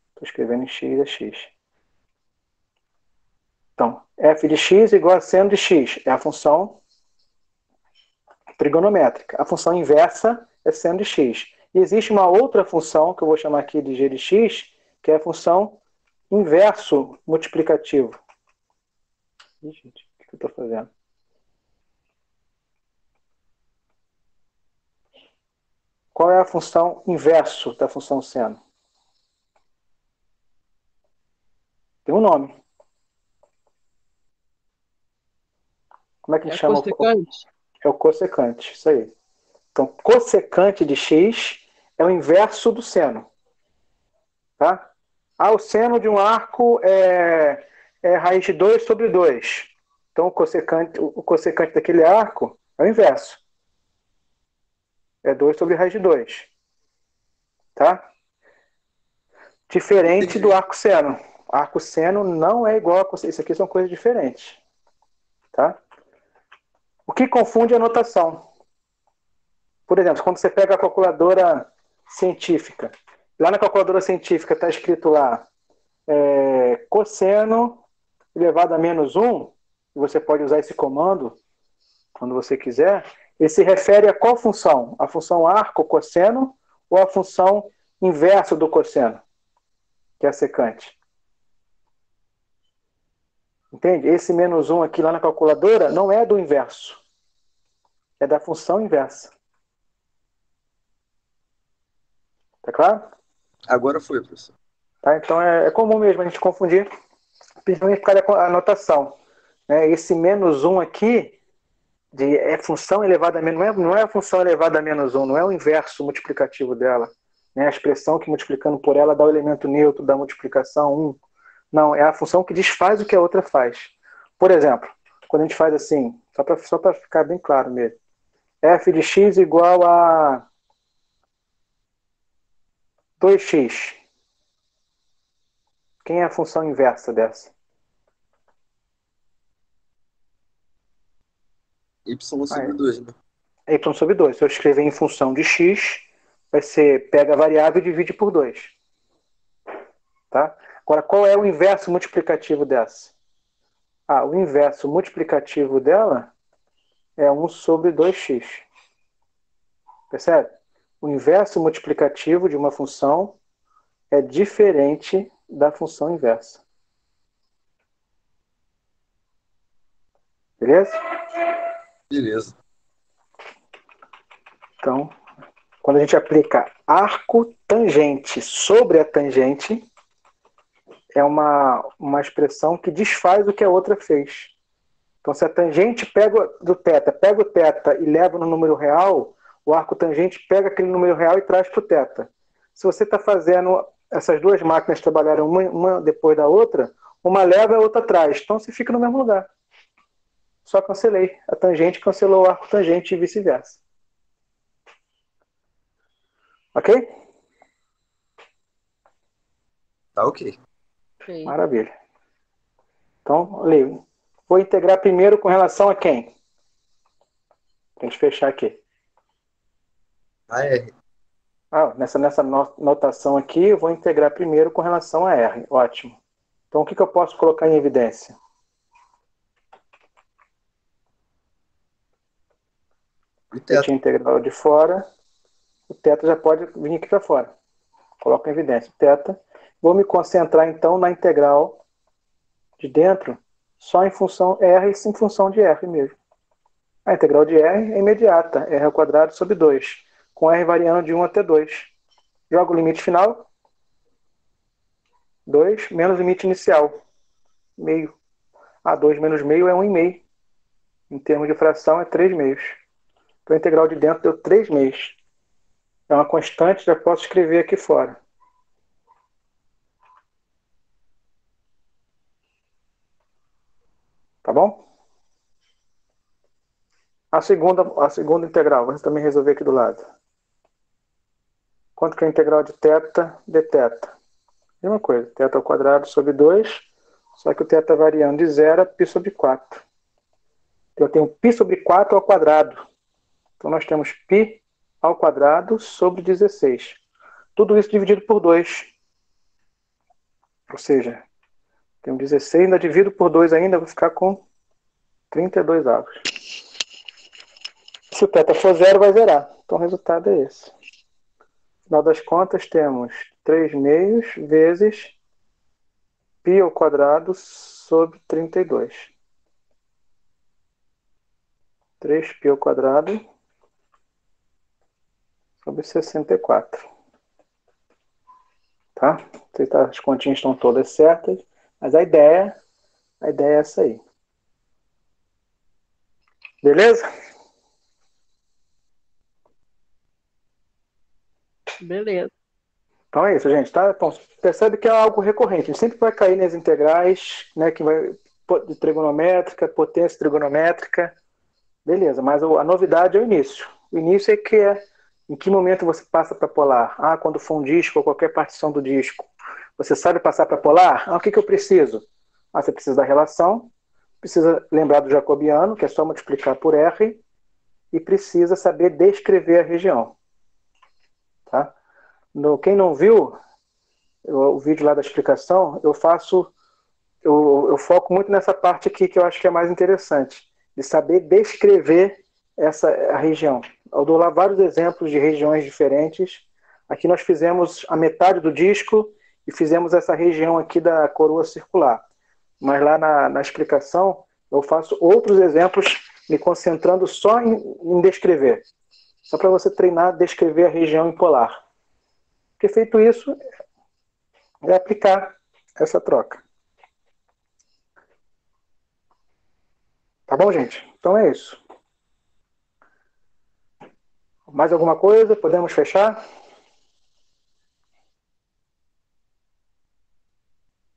Estou escrevendo em x, é x. Então, f de x igual a seno de x. É a função trigonométrica. A função inversa é seno de x. E existe uma outra função, que eu vou chamar aqui de g de x, que é a função inverso multiplicativo. Ih, gente, o que eu estou fazendo? Qual é a função inverso da função seno? Tem um nome. Como é que a gente chama? Cossecante? É o cossecante, isso aí. Então, cossecante de x é o inverso do seno. Tá? O seno de um arco é raiz de 2 sobre 2. Então, o cossecante daquele arco é o inverso. É 2 sobre raiz de 2. Tá? Diferente do arco seno. Arco seno não é igual a cossecante. Isso aqui são coisas diferentes. Tá? O que confunde é a notação. Por exemplo, quando você pega a calculadora científica, lá na calculadora científica está escrito lá cosseno elevado a menos 1, e você pode usar esse comando quando você quiser, ele se refere a qual função? A função arco cosseno ou a função inverso do cosseno, que é a secante? Entende? Esse menos 1 aqui lá na calculadora não é do inverso, é da função inversa. Tá claro? Agora foi, professor. Tá? Então é comum mesmo a gente confundir, principalmente por causa da anotação. Esse menos 1 aqui é função elevada a menos... Não é a função elevada a menos 1, não é o inverso multiplicativo dela. A expressão que multiplicando por ela dá o elemento neutro da multiplicação 1. Não, é a função que desfaz o que a outra faz. Por exemplo, quando a gente faz assim, só para ficar bem claro mesmo, f de x igual a 2x. Quem é a função inversa dessa? Y sobre 2, né? Y sobre 2. Se eu escrever em função de x, vai ser, pega a variável e divide por 2. Tá? Agora, qual é o inverso multiplicativo dessa? O inverso multiplicativo dela é 1 sobre 2x. Percebe? O inverso multiplicativo de uma função é diferente da função inversa. Beleza? Beleza. Então, quando a gente aplica arco tangente sobre a tangente, é uma expressão que desfaz o que a outra fez. Então, se a tangente pega o θ e leva no número real, o arco tangente pega aquele número real e traz para o θ. Se você está fazendo essas duas máquinas trabalharem uma depois da outra, uma leva e a outra traz. Então, você fica no mesmo lugar. Só cancelei. A tangente cancelou o arco tangente e vice-versa. Ok? Tá ok. Ok. Maravilha. Então, leio. Vou integrar primeiro com relação a quem? Pra gente fechar aqui. A R. Nessa notação aqui, eu vou integrar primeiro com relação a R. Ótimo. Então, o que eu posso colocar em evidência? O Eu teto. tinha integral de fora. O θ já pode vir aqui para fora. Coloco em evidência o θ. Vou me concentrar, então, na integral de dentro, só em função R e em função de R mesmo. A integral de R é imediata, R ao quadrado sobre 2, com R variando de 1 até 2. Joga o limite final, 2 menos o limite inicial, meio. 2 menos meio é 1,5. Em termos de fração, é 3 meios. Então a integral de dentro deu 3 meios. É uma constante, já posso escrever aqui fora. Tá bom? A segunda integral, vamos também resolver aqui do lado. Quanto que é a integral de θ de θ? Mesma coisa, θ ao quadrado sobre 2, só que o θ variando de 0 a π sobre 4. Eu tenho π sobre 4 ao quadrado. Então nós temos π ao quadrado sobre 16. Tudo isso dividido por 2. Ou seja, tenho 16, ainda divido por 2 ainda, vou ficar com 32 avos. Se o θ for 0, vai zerar. Então o resultado é esse. No final das contas, temos 3 meios vezes π ao quadrado sobre 32. 3π ao quadrado sobre 64. Tá? Não sei se as continhas estão todas certas, mas a ideia é essa aí. Beleza? Beleza. Então é isso, gente. Tá? Então, percebe que é algo recorrente. A gente sempre vai cair nas integrais, né, que vai de trigonométrica, potência trigonométrica. Beleza, mas a novidade é o início. O início é que em que momento você passa para polar? Quando for um disco ou qualquer partição do disco. Você sabe passar para polar? O que eu preciso? Você precisa da relação, precisa lembrar do jacobiano, que é só multiplicar por R, e precisa saber descrever a região. Tá? Quem não viu o vídeo lá da explicação, eu foco muito nessa parte aqui que eu acho que é mais interessante, de saber descrever a região. Eu dou lá vários exemplos de regiões diferentes. Aqui nós fizemos a metade do disco e fizemos essa região aqui da coroa circular. Mas lá na explicação eu faço outros exemplos me concentrando só em descrever. Só para você treinar, descrever a região polar. Porque feito isso, é aplicar essa troca. Tá bom, gente? Então é isso. Mais alguma coisa? Podemos fechar?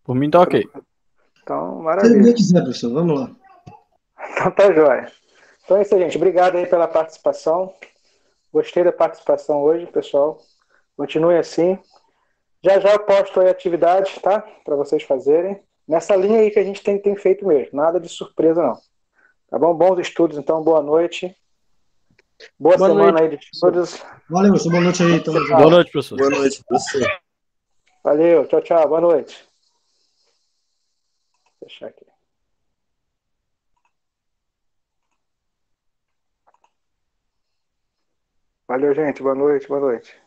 Por mim tá ok. Então, Se maravilha. quiser, professor, vamos lá. Então tá jóia. Então é isso aí, gente. Obrigado aí pela participação. Gostei da participação hoje, pessoal. Continue assim. Já já eu posto aí a atividade, tá? Para vocês fazerem. Nessa linha aí que a gente tem feito mesmo. Nada de surpresa, não. Tá bom? Bons estudos, então. Boa noite. Boa semana aí de estudos. Valeu, professor. Boa noite aí. Tamo junto. Boa noite, professor. Boa noite, professor. Valeu. Tchau, tchau. Boa noite. Vou fechar aqui. Valeu, gente. Boa noite. Boa noite.